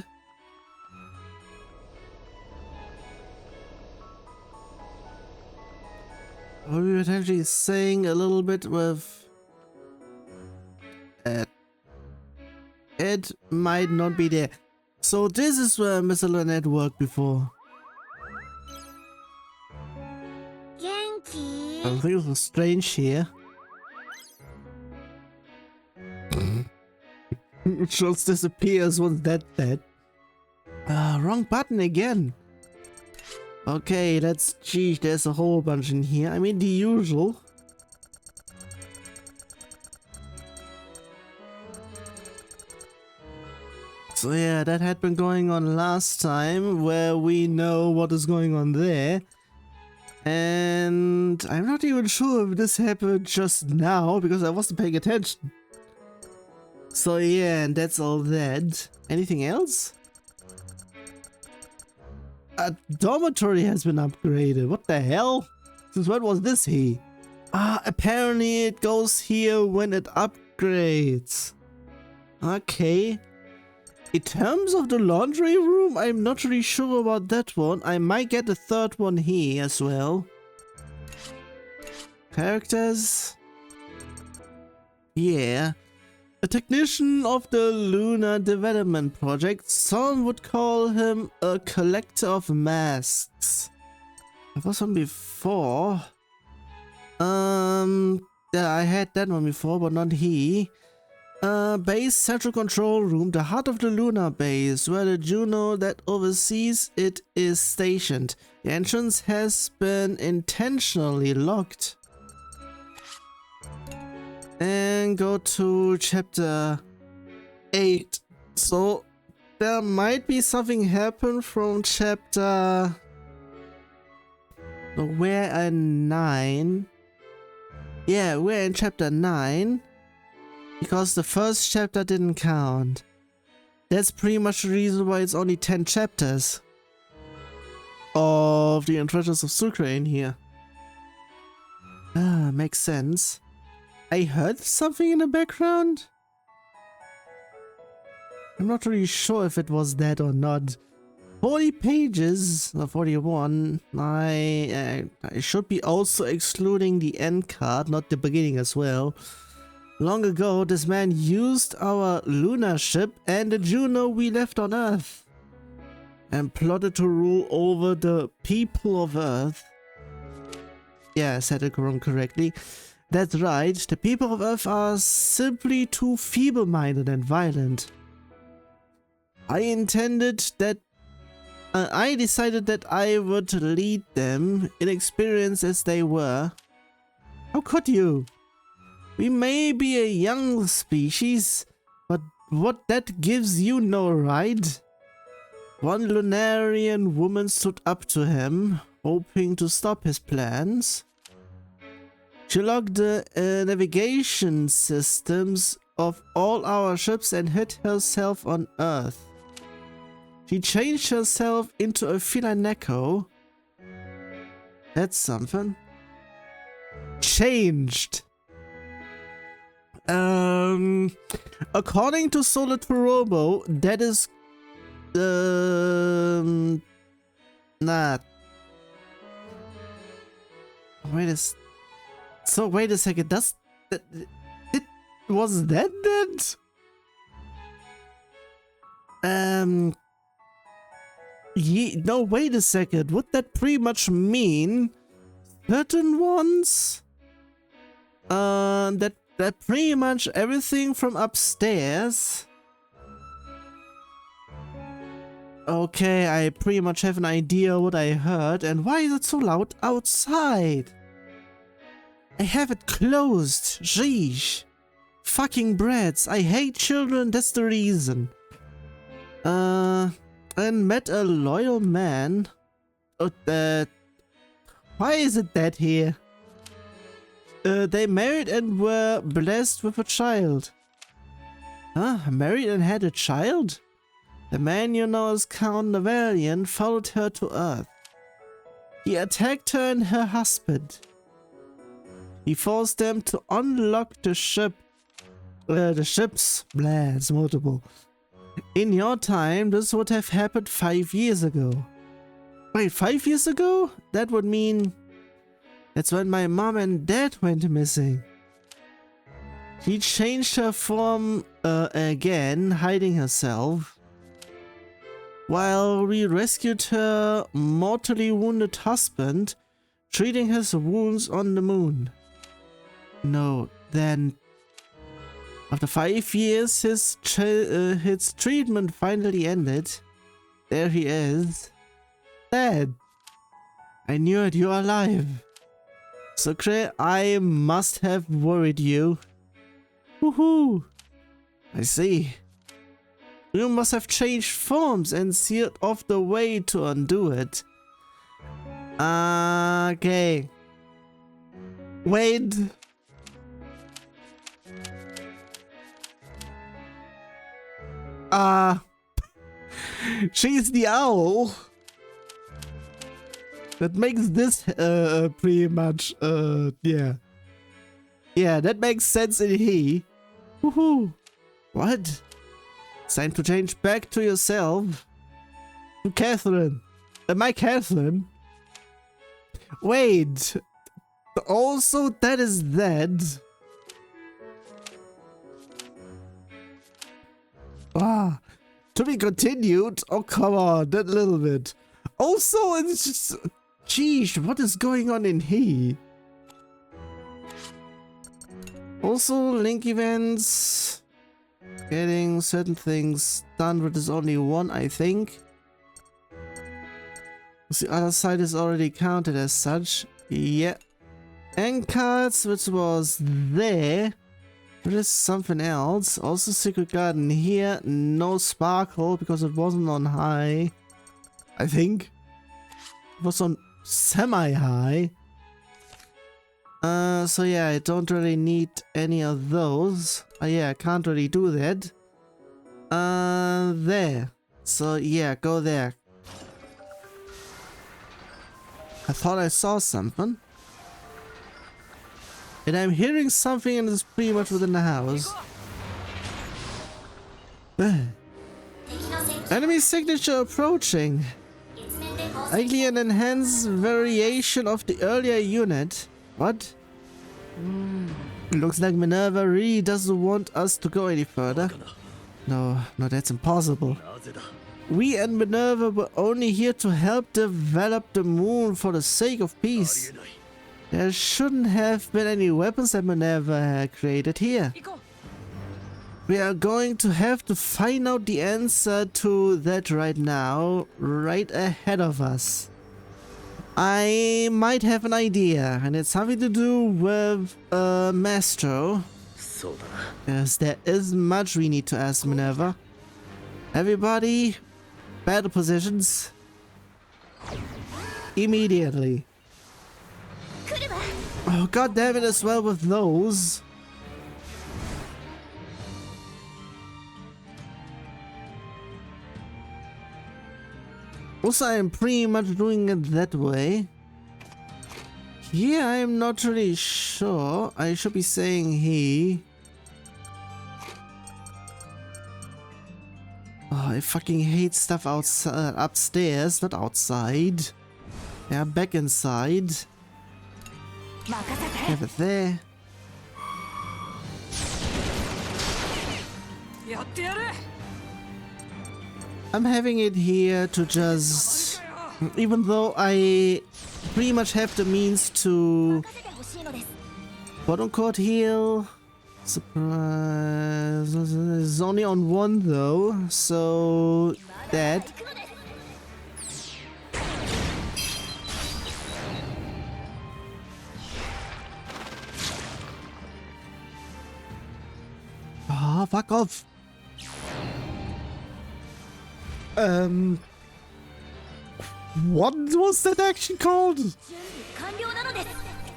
Or we potentially saying a little bit with it might not be there. So this is where Mr. Lynette worked before. I think it was strange here. It just disappears once that's dead. Wrong button again. Okay, let's... Geez, there's a whole bunch in here. I mean, the usual. So yeah, that had been going on last time, where we know what is going on there. And I'm not even sure if this happened just now, because I wasn't paying attention. So yeah, and that's all that. Anything else? A dormitory has been upgraded. What the hell? Since when was this here? Apparently it goes here when it upgrades. Okay. In terms of the laundry room, I'm not really sure about that one. I might get a third one here as well. Characters. Yeah. A technician of the Lunar Development Project. Some would call him a collector of masks. There was one before. Yeah, I had that one before, but not he. Base Central Control Room, the heart of the lunar base, where the Juno that oversees it is stationed. The entrance has been intentionally locked. And go to chapter 8. So there might be something happen from chapter... No, we're in 9. Yeah, we're in chapter 9. Because the first chapter didn't count. That's pretty much the reason why it's only 10 chapters of the Intermission of Steel in here. Ah, makes sense. I heard something in the background. I'm not really sure if it was that or not. 40 pages, or 41. I should be also excluding the end card, not the beginning as well. Long ago, this man used our lunar ship and the Juno we left on Earth and plotted to rule over the people of Earth. Yeah, I said it wrong correctly. That's right, the people of Earth are simply too feeble-minded and violent. I decided that I would lead them, inexperienced as they were. How could you? We may be a young species, but what that gives you no right. One Lunarian woman stood up to him, hoping to stop his plans. She locked the navigation systems of all our ships and hid herself on Earth. She changed herself into a feline neko. That's something. Changed. According to Solid Furobo, that is not. Wait a second. Was that? No, wait a second. Would that pretty much mean certain ones? That pretty much everything from upstairs. Okay, I pretty much have an idea what I heard. And why is it so loud outside? I have it closed. Sheesh. Fucking brats. I hate children, that's the reason. And met a loyal man. Why is it that here? They married and were blessed with a child. Huh? Married and had a child? The man you know as Count Navalian followed her to Earth. He attacked her and her husband. He forced them to unlock the ships. Blah, it's multiple. In your time, this would have happened 5 years ago. Wait, 5 years ago? That would mean... That's when my mom and dad went missing. He changed her form again, hiding herself. While we rescued her mortally wounded husband, treating his wounds on the moon. No, then... After 5 years, his treatment finally ended. There he is. Dead. I knew it, you're alive. Sucre, I must have worried you. Woohoo! I see. You must have changed forms and sealed off the way to undo it. Okay. Wait. She's the owl. That makes this pretty much yeah. Yeah, that makes sense in he. Woohoo. What? It's time to change back to yourself. To Catherine. Am I Catherine? Wait. Also, that is dead. Ah. To be continued? Oh, come on. That little bit. Also, it's just... Geez, what is going on in here? Also, link events. Getting certain things done, but there's only one, I think. The other side is already counted as such. Yeah. End cards, which was there. There is something else. Also secret garden here. No sparkle because it wasn't on high. I think. It was on semi-high. So yeah, I don't really need any of those. Yeah, I can't really do that. There. So yeah, go there. I thought I saw something. And I'm hearing something and it's pretty much within the house. Enemy signature approaching. Likely an enhanced variation of the earlier unit. What? Looks like Minerva really doesn't want us to go any further. No, that's impossible. We and Minerva were only here to help develop the moon for the sake of peace. There shouldn't have been any weapons that Minerva had created here. We are going to have to find out the answer to that right now, right ahead of us. I might have an idea, and it's something to do with Maestro. Yes, there isn't much we need to ask Minerva. Everybody, battle positions. Immediately. Oh, god damn it as well with those. Also, I'm pretty much doing it that way. Here, I'm not really sure. I should be saying he. Oh, I fucking hate stuff outside, upstairs, not outside. Yeah, back inside. Have it there. I'm having it here to just... Even though I pretty much have the means to... quote-unquote heal. Surprise. It's only on one though, so... that. Ah, fuck off. What was that action called?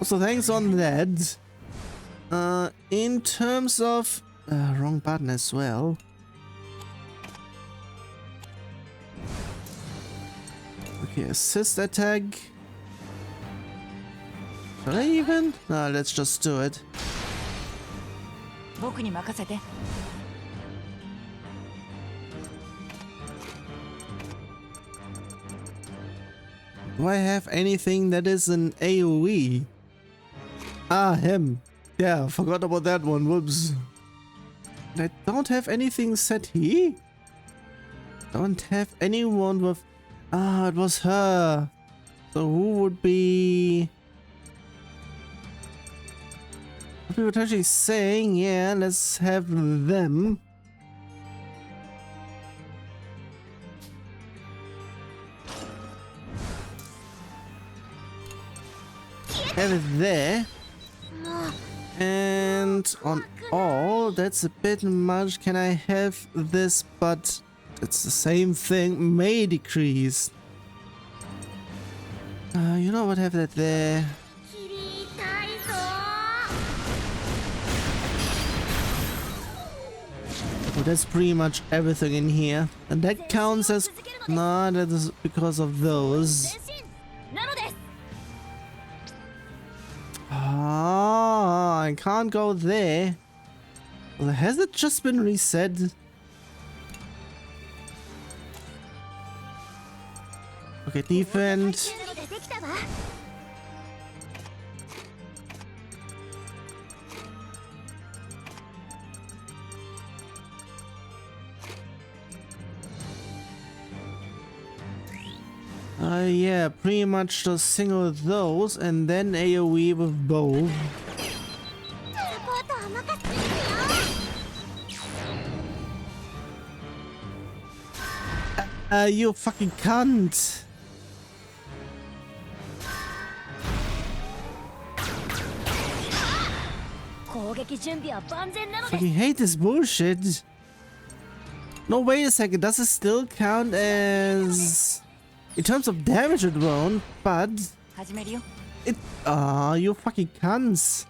So thanks on that. In terms of... wrong button as well. Okay, assist attack. Should I even? No, let's just do it. Do I have anything that is an AoE? Ah, him. Yeah, forgot about that one. Whoops. I don't have anything set here. Don't have anyone with... Ah, it was her. So who would be... What we were actually saying, yeah, let's have them. Have it there. And on all, that's a bit much. Can I have this, but it's the same thing, may decrease. You know what, have that there. Oh, that's pretty much everything in here. And that counts as... No, that is because of those. Ah, I can't go there. Well, has it just been reset? Okay, defend. Yeah, pretty much just single those and then AoE with both. You fucking cunt! Fucking hate this bullshit. No, wait a second. Does it still count as... in terms of damage it won't, but... it... ah, you fucking cunts.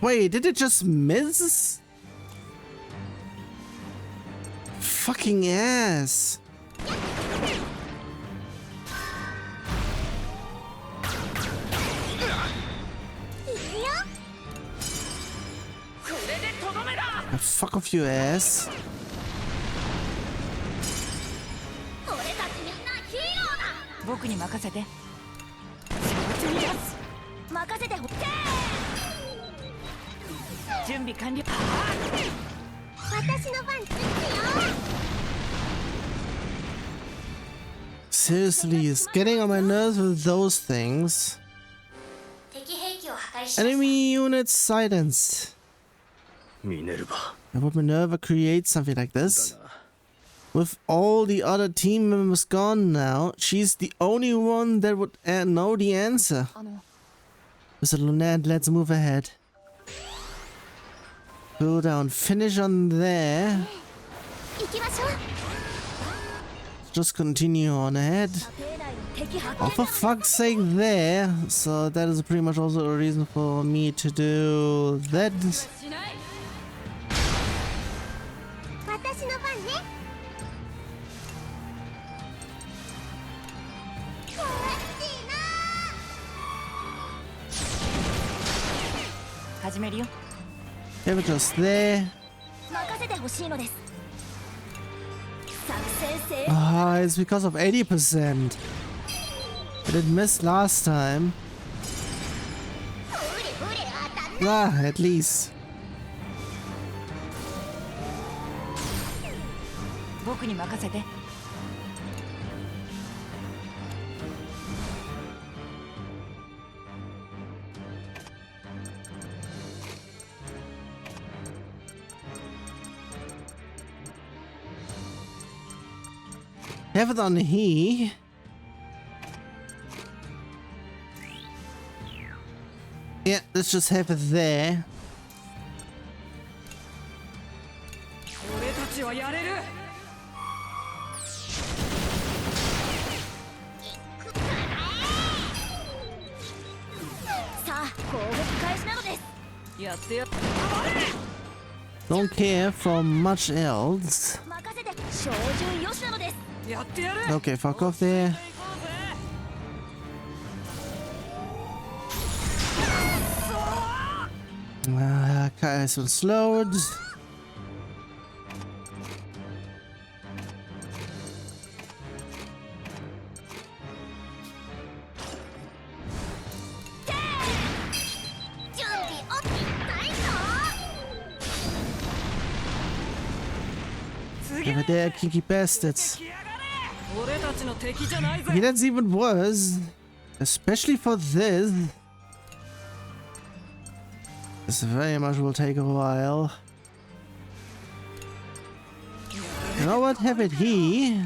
Wait, did it just miss? Fucking ass. Fuck off, you ass. Seriously, it's getting on my nerves with those things. Enemy units silenced. Would Minerva create something like this? With all the other team members gone now, she's the only one that would know the answer. Mr. Lunette, let's move ahead. Pull down, finish on there. Just continue on ahead. Oh, for fuck's sake, there. So that is pretty much also a reason for me to do that. They were just there. Ah, it's because of 80%. I did miss last time. Ah, at least. Have it on he. Yeah, let's just have it there. Don't care for much else. Okay, fuck off there. Okay, so slowed. Over there, kinky bastards. Okay, that's even worse. Especially for this. This very much will take a while. You know what? Have it he.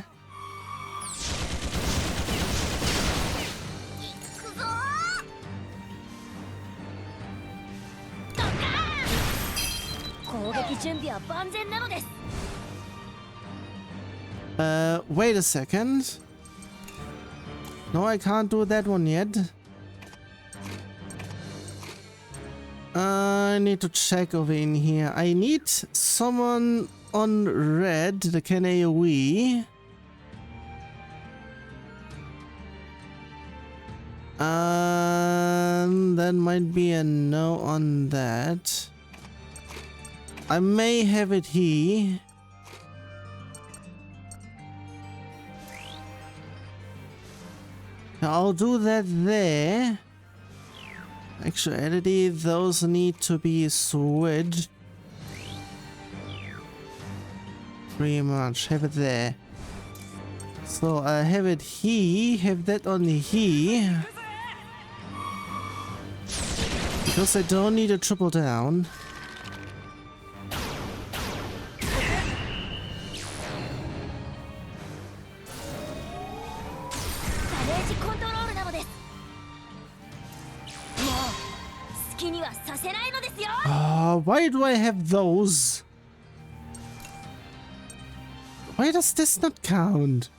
Wait a second. No, I can't do that one yet. I need to check over in here. I need someone on red that can AoE. That might be a no on that. I may have it here. I'll do that there. Actuality, those need to be switched. Pretty much. Have it there. So I have it here. Have that on the here. Because I don't need a triple down. 気にはさせないのですよ。 Why do I have those? Why does this not count?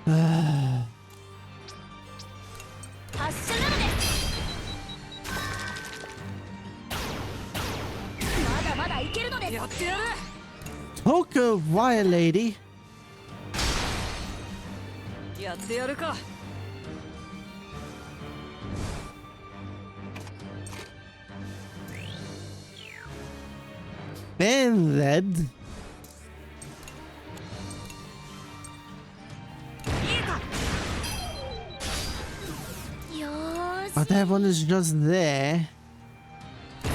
Ah. 発射なのです。まだまだいけるのです。やってやる。 Poker wire lady. やってやるか。 And that. よーし。 But that one is just there. そ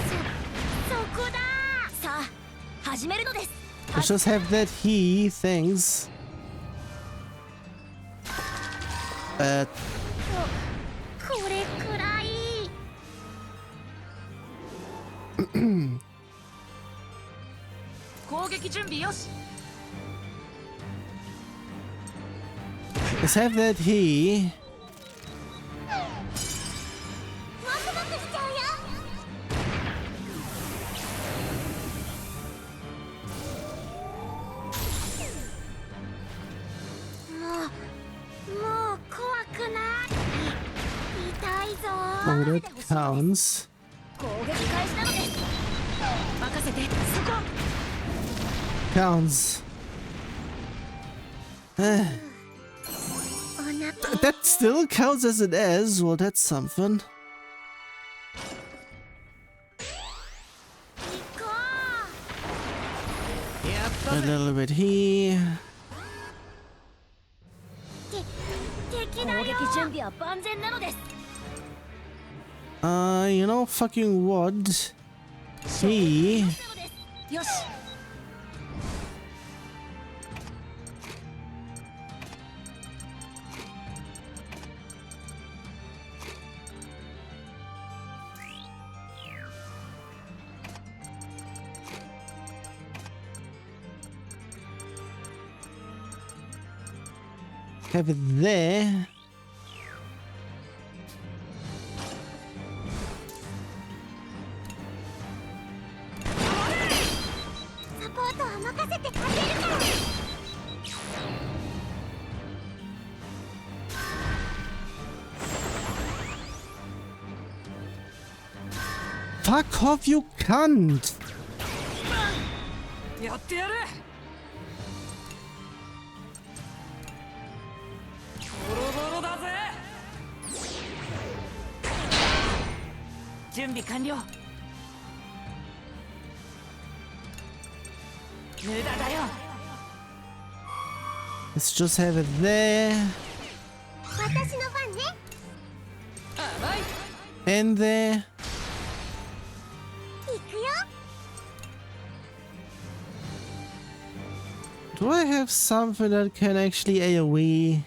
こだ。さあ始めるのです。 Let's just have that he things. これくらい。攻撃準備よし。 Let's have that he. ワクワクしちゃうよ。もう怖くない。痛いぞ。 Oh, that counts. 攻撃開始なのです。任せて。そこ。 Counts. That still counts as it is. Well, that's something. 行こう。 A little bit he. 敵だよ。攻撃準備は万全なのです。 You know, fucking what? He. よし。 Have it there. サポートは任せて勝てるから。 Fuck off, you cunt! やってやる。ボロボロだぜ。準備完了。無駄だよ。 Let's just have it there. 私の番ね。甘い。 And there. 行くよ。 Do I have something that can actually AoE?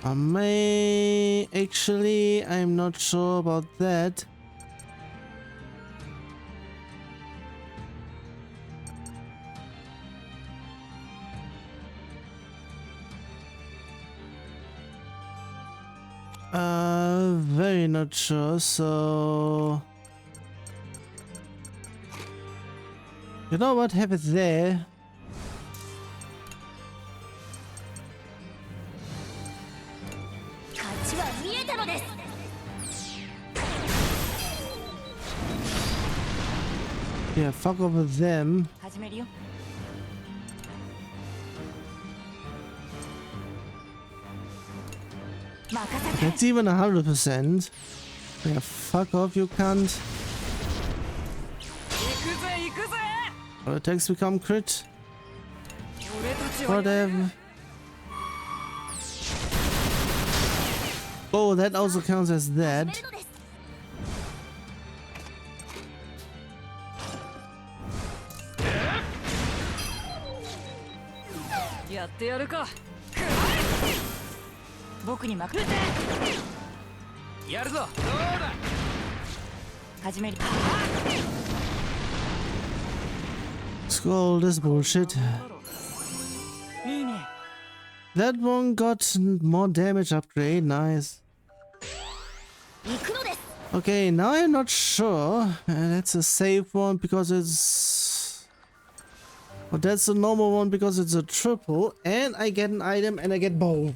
I may actually, I'm not sure about that. Very not sure, so... You know what, have it there. Yeah, fuck over them. That's even 100%. Yeah, fuck off, you cunt. All attacks become crit. Whatever. Oh, that also counts as that. やってやるか。僕に任せて。やるぞ。どうだ。始める。Scroll this bullshit. いいね。 That one got more damage upgrade. Nice. 行くのです。 Okay, now I'm not sure. That's a safe one because it's... But that's a normal one because it's a triple. And I get an item and I get both.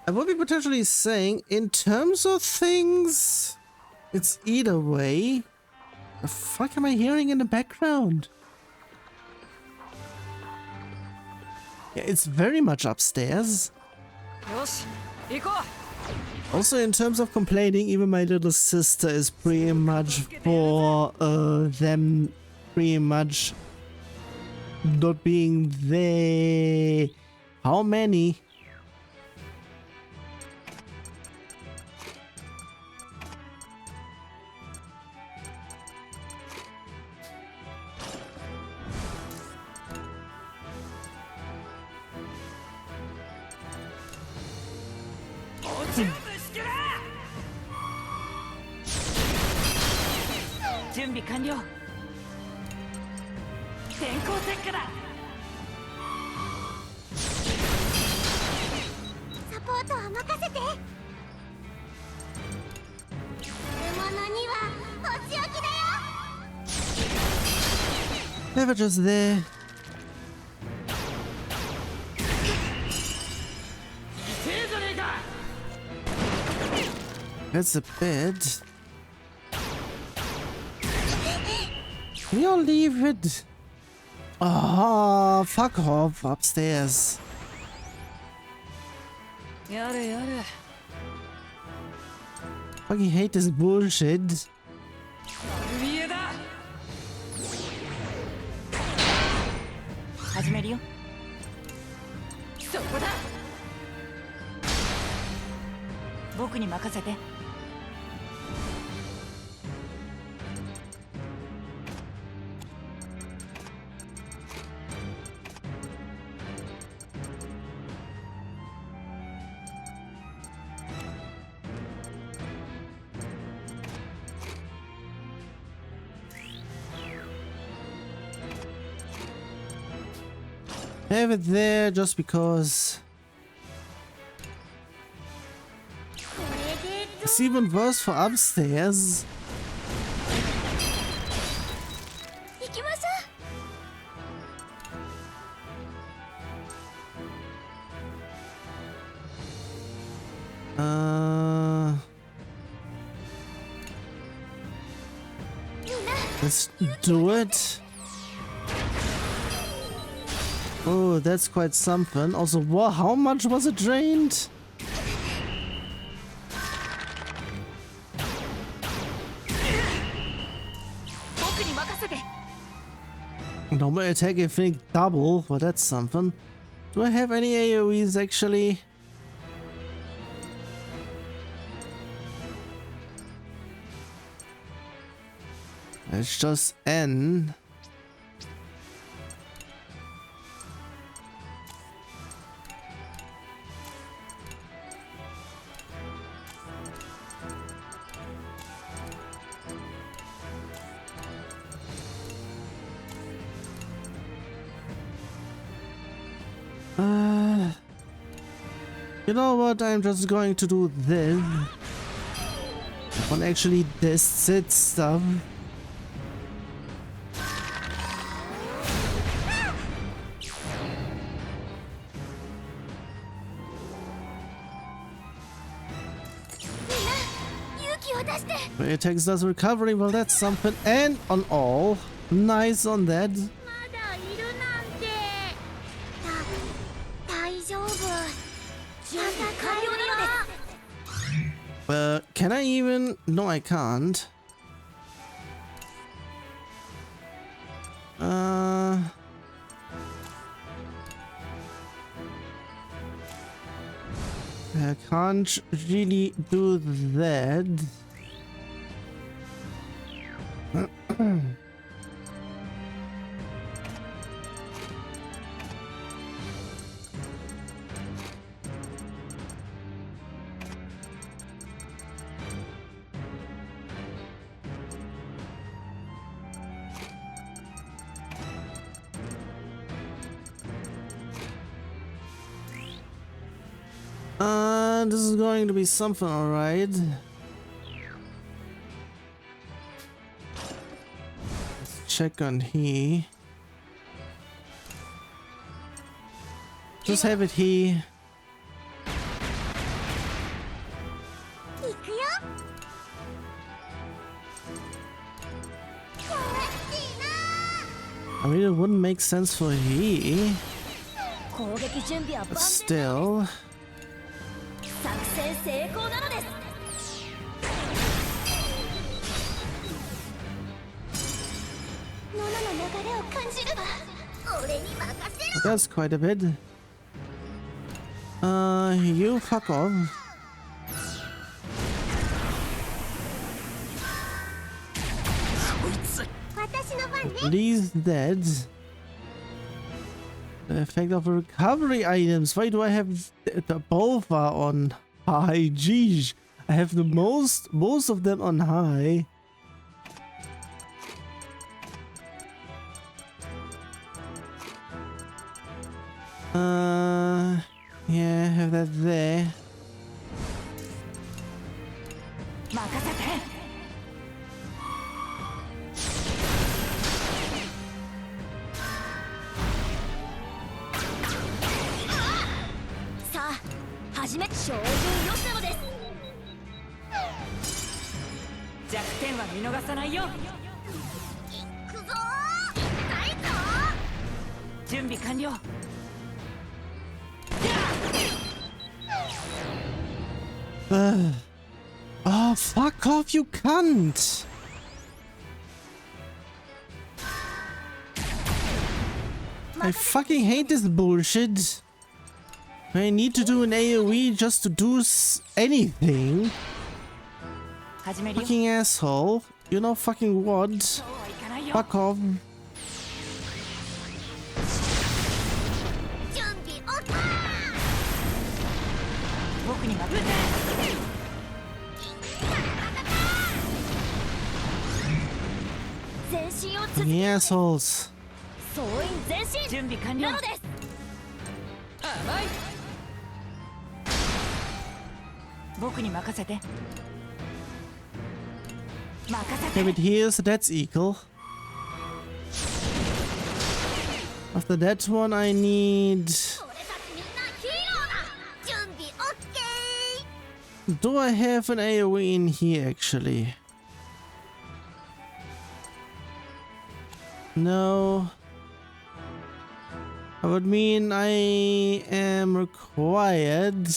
I would be potentially saying, in terms of things, it's either way. The fuck am I hearing in the background? Yeah, it's very much upstairs. よし、行こう。 Also, in terms of complaining, even my little sister is pretty much for them pretty much not being there. How many? They were just there. That's a bed. Can you all leave it? Oh, fuck off upstairs. やれやれ。 Fucking hate this bullshit. 家だ。始めるよ。そこだ。僕に任せて。Have it there just because. It's even worse for upstairs. 行きましょう。 Let's do it. Oh, that's quite something. Also, wow, how much was it drained? Normal attack, I think double, but that's something. Do I have any AoEs actually? It's just N. You know what? I'm just going to do this. On actually this sit stuff. It takes does recovery, well that's something. And on all. Nice on that. Can I even? No, I can't. I can't really do that. This is going to be something, alright. Let's check on here. Just have it here. I mean, it wouldn't make sense for he, but still. That's quite a bit. You fuck off. Lee's dead. The effect of the recovery items. Why do I have the both are on high? Jeez, I have the most of them on high. Yeah, I have that there. Oh, fuck off, you cunt! I fucking hate this bullshit. I need to do an AoE just to do anything. Fucking asshole. You know fucking what? Fuck off. The assholes. Have it here, so that's equal. After that one I need... Do I have an AoE in here actually? No. That would mean I am required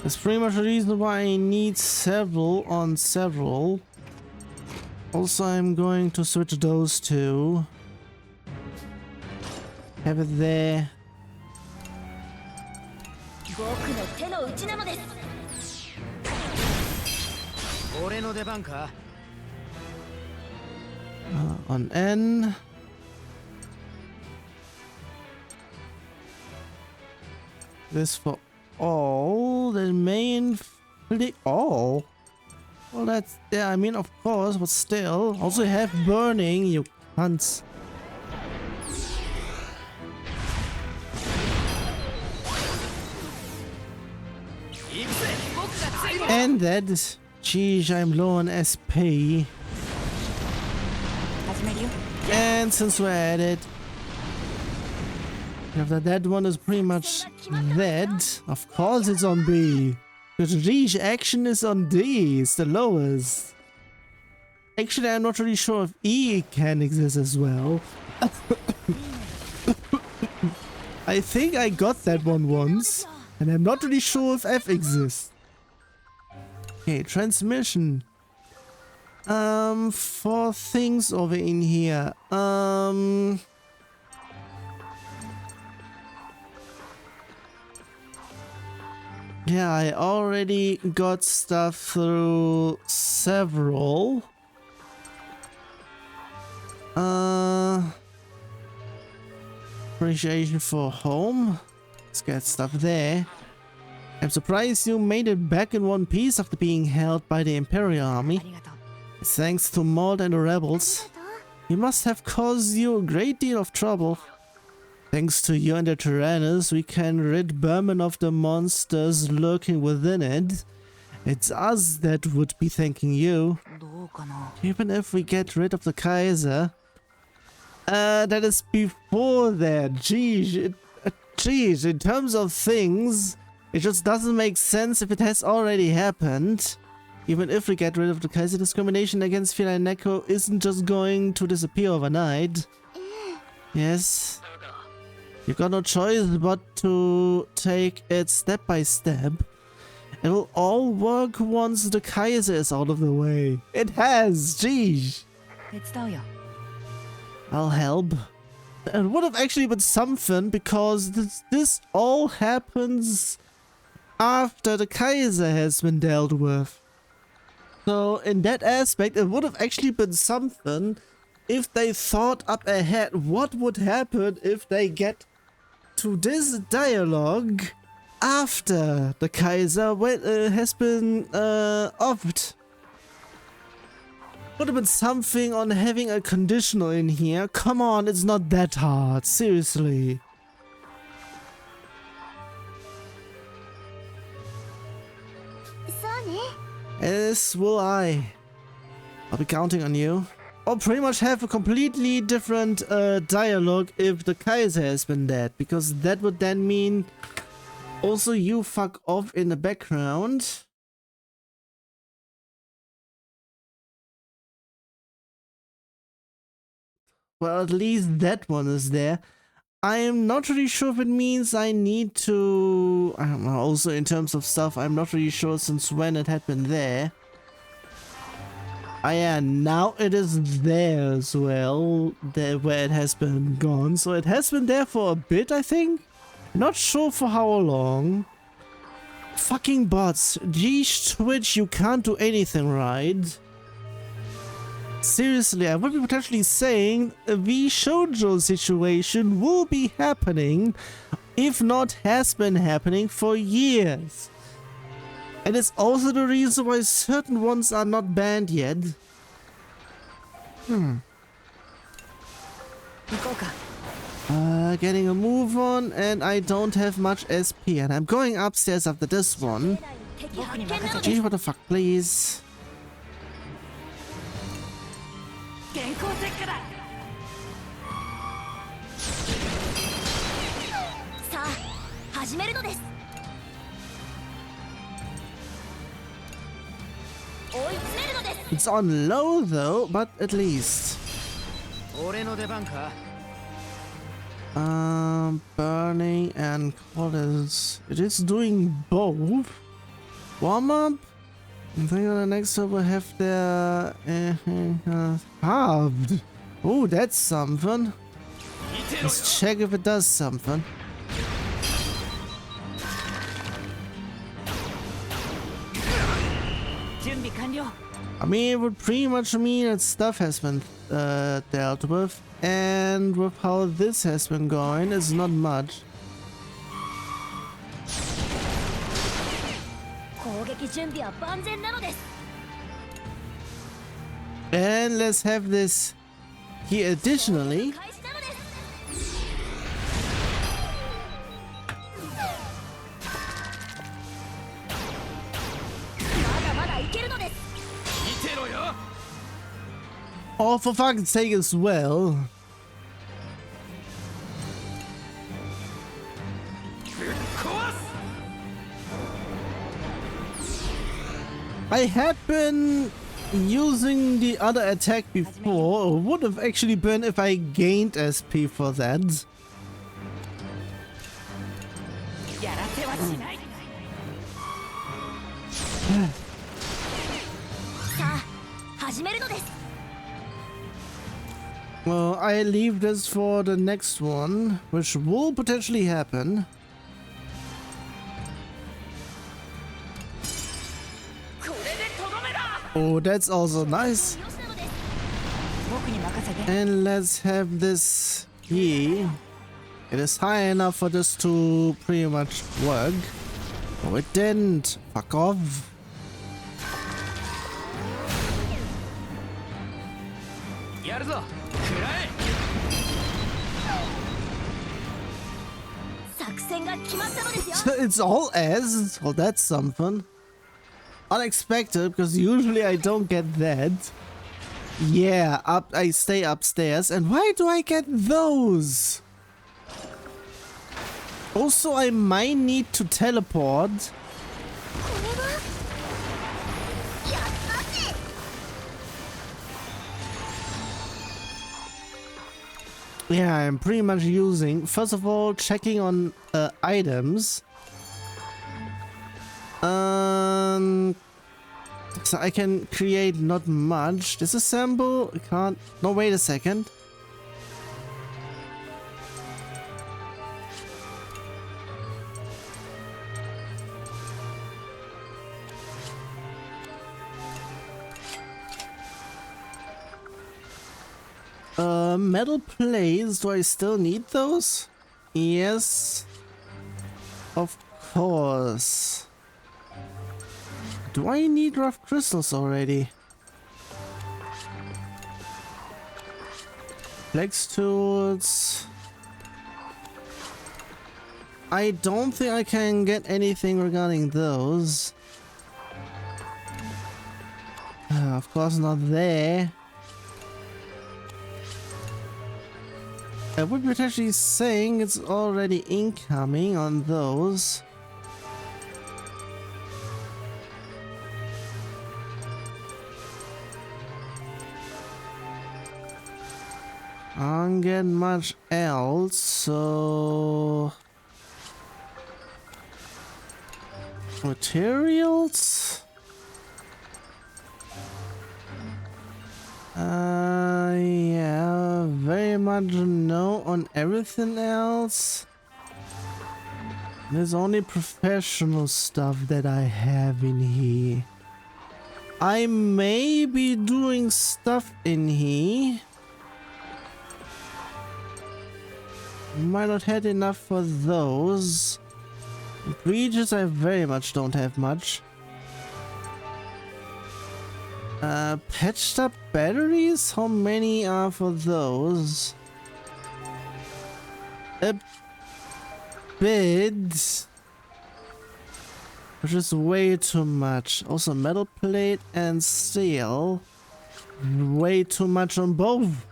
that's pretty much the reason why I need several on several. Also, I'm going to switch those two. Have it there. On N. This for all. The main all. Well, that's, yeah, I mean, of course, but still. Also have burning, you cunts. And that is, geez, I'm low on SP. And since we're at it, after that one is pretty much dead. Of course it's on B. Because reach action is on D, it's the lowest. Actually, I'm not really sure if E can exist as well. I think I got that one once, and I'm not really sure if F exists. Okay, transmission. 4 things over in here. Yeah, I already got stuff through several. Appreciation for home. Let's get stuff there. I'm surprised you made it back in one piece after being held by the Imperial Army. Thanks to Maud and the rebels, he must have caused you a great deal of trouble. Thanks to you and the Tyrannus, we can rid Berman of the monsters lurking within it. It's us that would be thanking you. Even if we get rid of the Kaiser. That is before that. Geez, in terms of things, it just doesn't make sense if it has already happened. Even if we get rid of the Kaiser, discrimination against Feline Neko isn't just going to disappear overnight. Yes. You've got no choice but to take it step by step. It'll all work once the Kaiser is out of the way. It has, geez. I'll help. It would have actually been something because this all happens after the Kaiser has been dealt with. So in that aspect, it would have actually been something if they thought up ahead what would happen if they get to this dialogue after the Kaiser has been offed. Would have been something on having a conditional in here. Come on, it's not that hard. Seriously. As will I. I'll be counting on you. Or pretty much have a completely different dialogue if the Kaiser has been dead. Because that would then mean also you fuck off in the background. Well, at least that one is there. I am not really sure if it means I need to... I don't know, also in terms of stuff, I'm not really sure since when it had been there. Ah yeah, now it is there as well, there where it has been gone. So it has been there for a bit, I think. Not sure for how long. Fucking bots. Geez, Twitch, you can't do anything right. Seriously, I would be potentially saying the shoujo situation will be happening, if not has been happening for years. And it's also the reason why certain ones are not banned yet. Getting a move on, and I don't have much SP, and I'm going upstairs after this one. Gee, what the fuck, please. It's on low though, but at least. Burning and colors. It is doing both. Warm up. I think on the next server have their halved. Oh, that's something. Let's check if it does something. I mean, it would pretty much mean that stuff has been dealt with, and with how this has been going, it's not much. And let's have this here additionally. Oh, for fucking sake as well. I had been using the other attack before. It would have actually been if I gained SP for that. Well, I leave this for the next one, which will potentially happen. Oh, that's also nice. And let's have this here. It is high enough for this to pretty much work. Oh, it didn't. Fuck off. やるぞ食らえ作戦が決まったのですよ It's all S? Well, that's something. Unexpected, because usually I don't get that. Yeah, I stay upstairs. And why do I get those? Also, I might need to teleport. これはやったぜ Yeah, I'm pretty much using, first of all, checking on items. So I can create not much. Disassemble, can't, no, wait a second. Metal plates, do I still need those? Yes. Of course. Do I need rough crystals already? Flex tools. I don't think I can get anything regarding those. Of course not there. I would be potentially saying it's already incoming on those. I don't get much else, so... Materials? Yeah, very much no on everything else. There's only professional stuff that I have in here. I may be doing stuff in here. Might not had enough for those. Breaches I very much don't have much. Patched up batteries? How many are for those? A bit. Which is way too much. Also metal plate and steel. Way too much on both.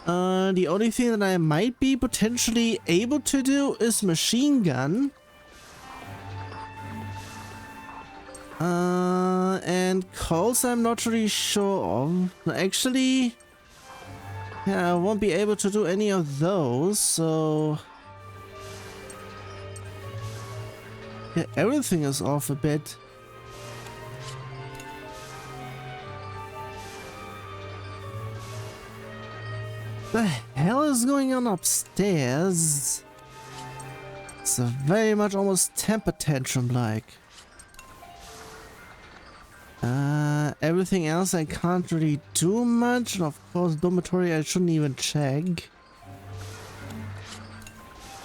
The only thing that I might be potentially able to do is machine gun. And calls I'm not really sure of. Actually, yeah, I won't be able to do any of those, so... Yeah, everything is off a bit. The hell is going on upstairs? It's a very much almost temper tantrum like. Everything else I can't really do much, and of course dormitory I shouldn't even check.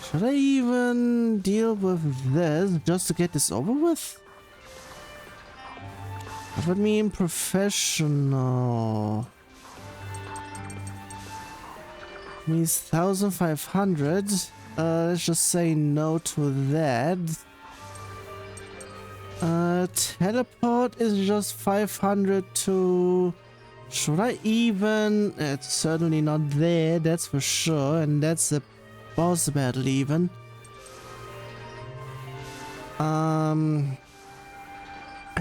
Should I even deal with this just to get this over with? That would mean professional. Means 1500. Let's just say no to that. Teleport is just 500 to... Should I even... It's certainly not there, that's for sure, and that's a boss battle even. I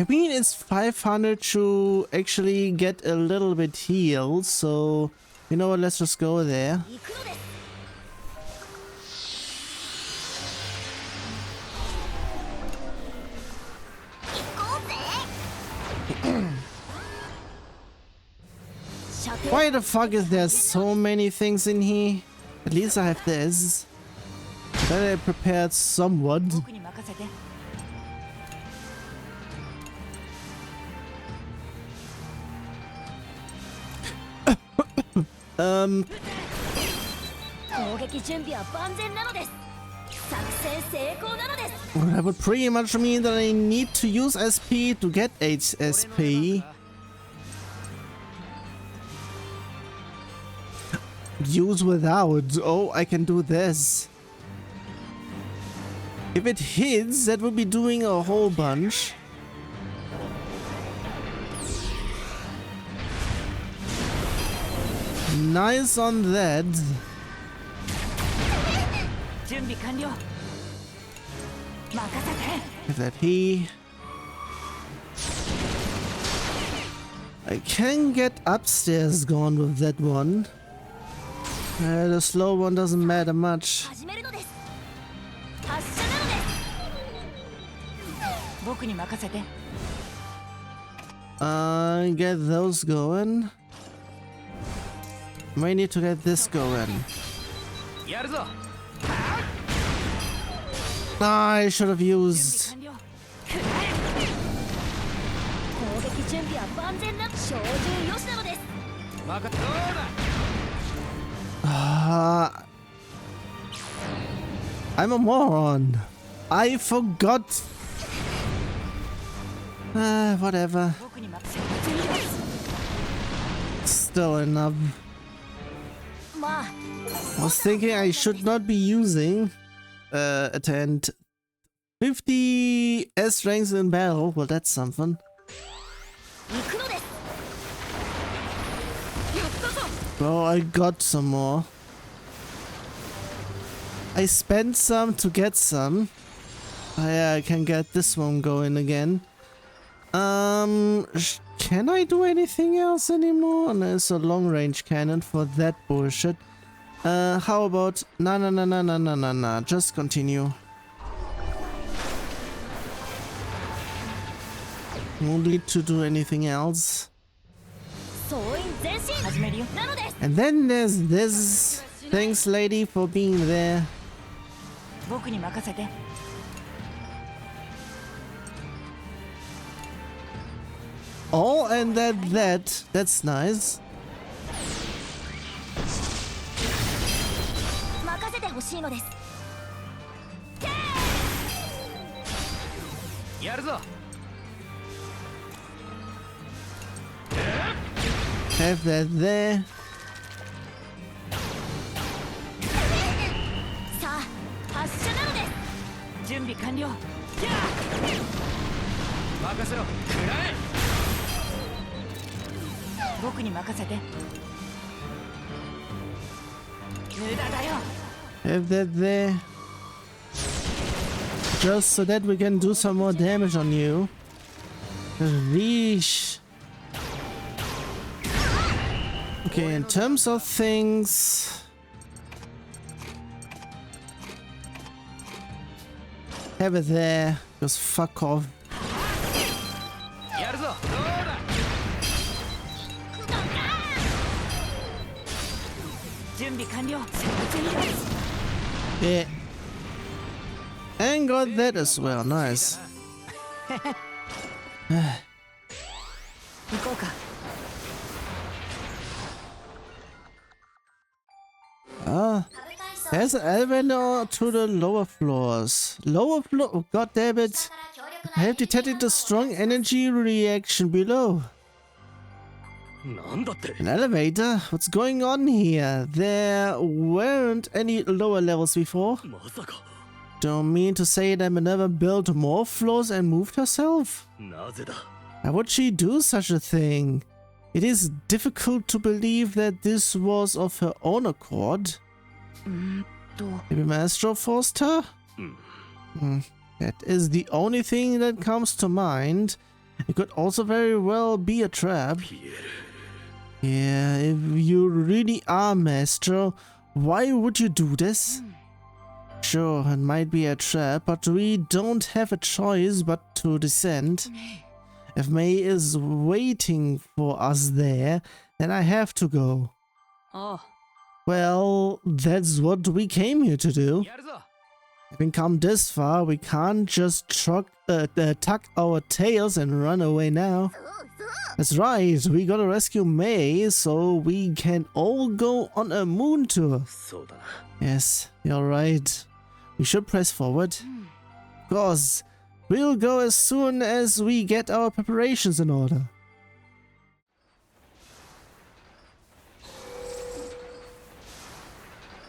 mean, it's 500 to actually get a little bit healed, so... You know what, let's just go there. Why the fuck is there so many things in here? At least I have this. That I prepared somewhat. That would pretty much mean that I need to use SP to get HP. use without. Oh, I can do this. If it hits, that would be doing a whole bunch. Nice on that. 準備完了任せて If that he... I can get upstairs gone with that one. The slow one doesn't matter much. 始めるのです発射なのです僕に任せて Get those going. May need to get this going. やるぞ I should have used... 完了攻撃準備は万全な照準よしなのです 任せどうだ I'm a moron. I forgot. Whatever. 僕に任せて Still enough. まあ I was thinking I should not be using attend 50 S ranks in battle. Well, that's something. 行くのですやったぞ Well, I got some more. I spent some to get some. Yeah, I can get this one going again. Can I do anything else anymore? There's a long range cannon for that bullshit. How about... Nah. Just continue. No need to do anything else. 総員前進始めるよなのです And then there's this. Thanks, lady, for being there. 僕に任せて Oh, and that's nice. 任せてほしいのです やるぞ Have that there. さあ発射なのです準備完了任せろ食らえ僕に任せて無駄だよ Have that there. Just so that we can do some more damage on you. Yeesh. Okay, in terms of things... Have it there. Just fuck off. やるぞどうだ 準備完了 Yeah. And got that as well. Nice. 行こうか There's an elevator to the lower floors. Lower floor. Oh, God damn it. I have detected a strong energy reaction below. なんだって An elevator? What's going on here? There weren't any lower levels before. まさか Don't mean to say that Minerva built more floors and moved herself. なぜだ Why would she do such a thing? It is difficult to believe that this was of her own accord. Maybe Maestro forced her? That is the only thing that comes to mind. It could also very well be a trap. ピエール Yeah, if you really are Maestro, why would you do this? Sure, it might be a trap, but we don't have a choice but to descend. If May is waiting for us there, then I have to go. ああ Well, that's what we came here to do. やるぞ Having come this far, we can't just tuck our tails and run away now. That's right, we gotta rescue May so we can all go on a moon tour. そうだな Yes, you're right. We should press forward. Of course, we'll go as soon as we get our preparations in order.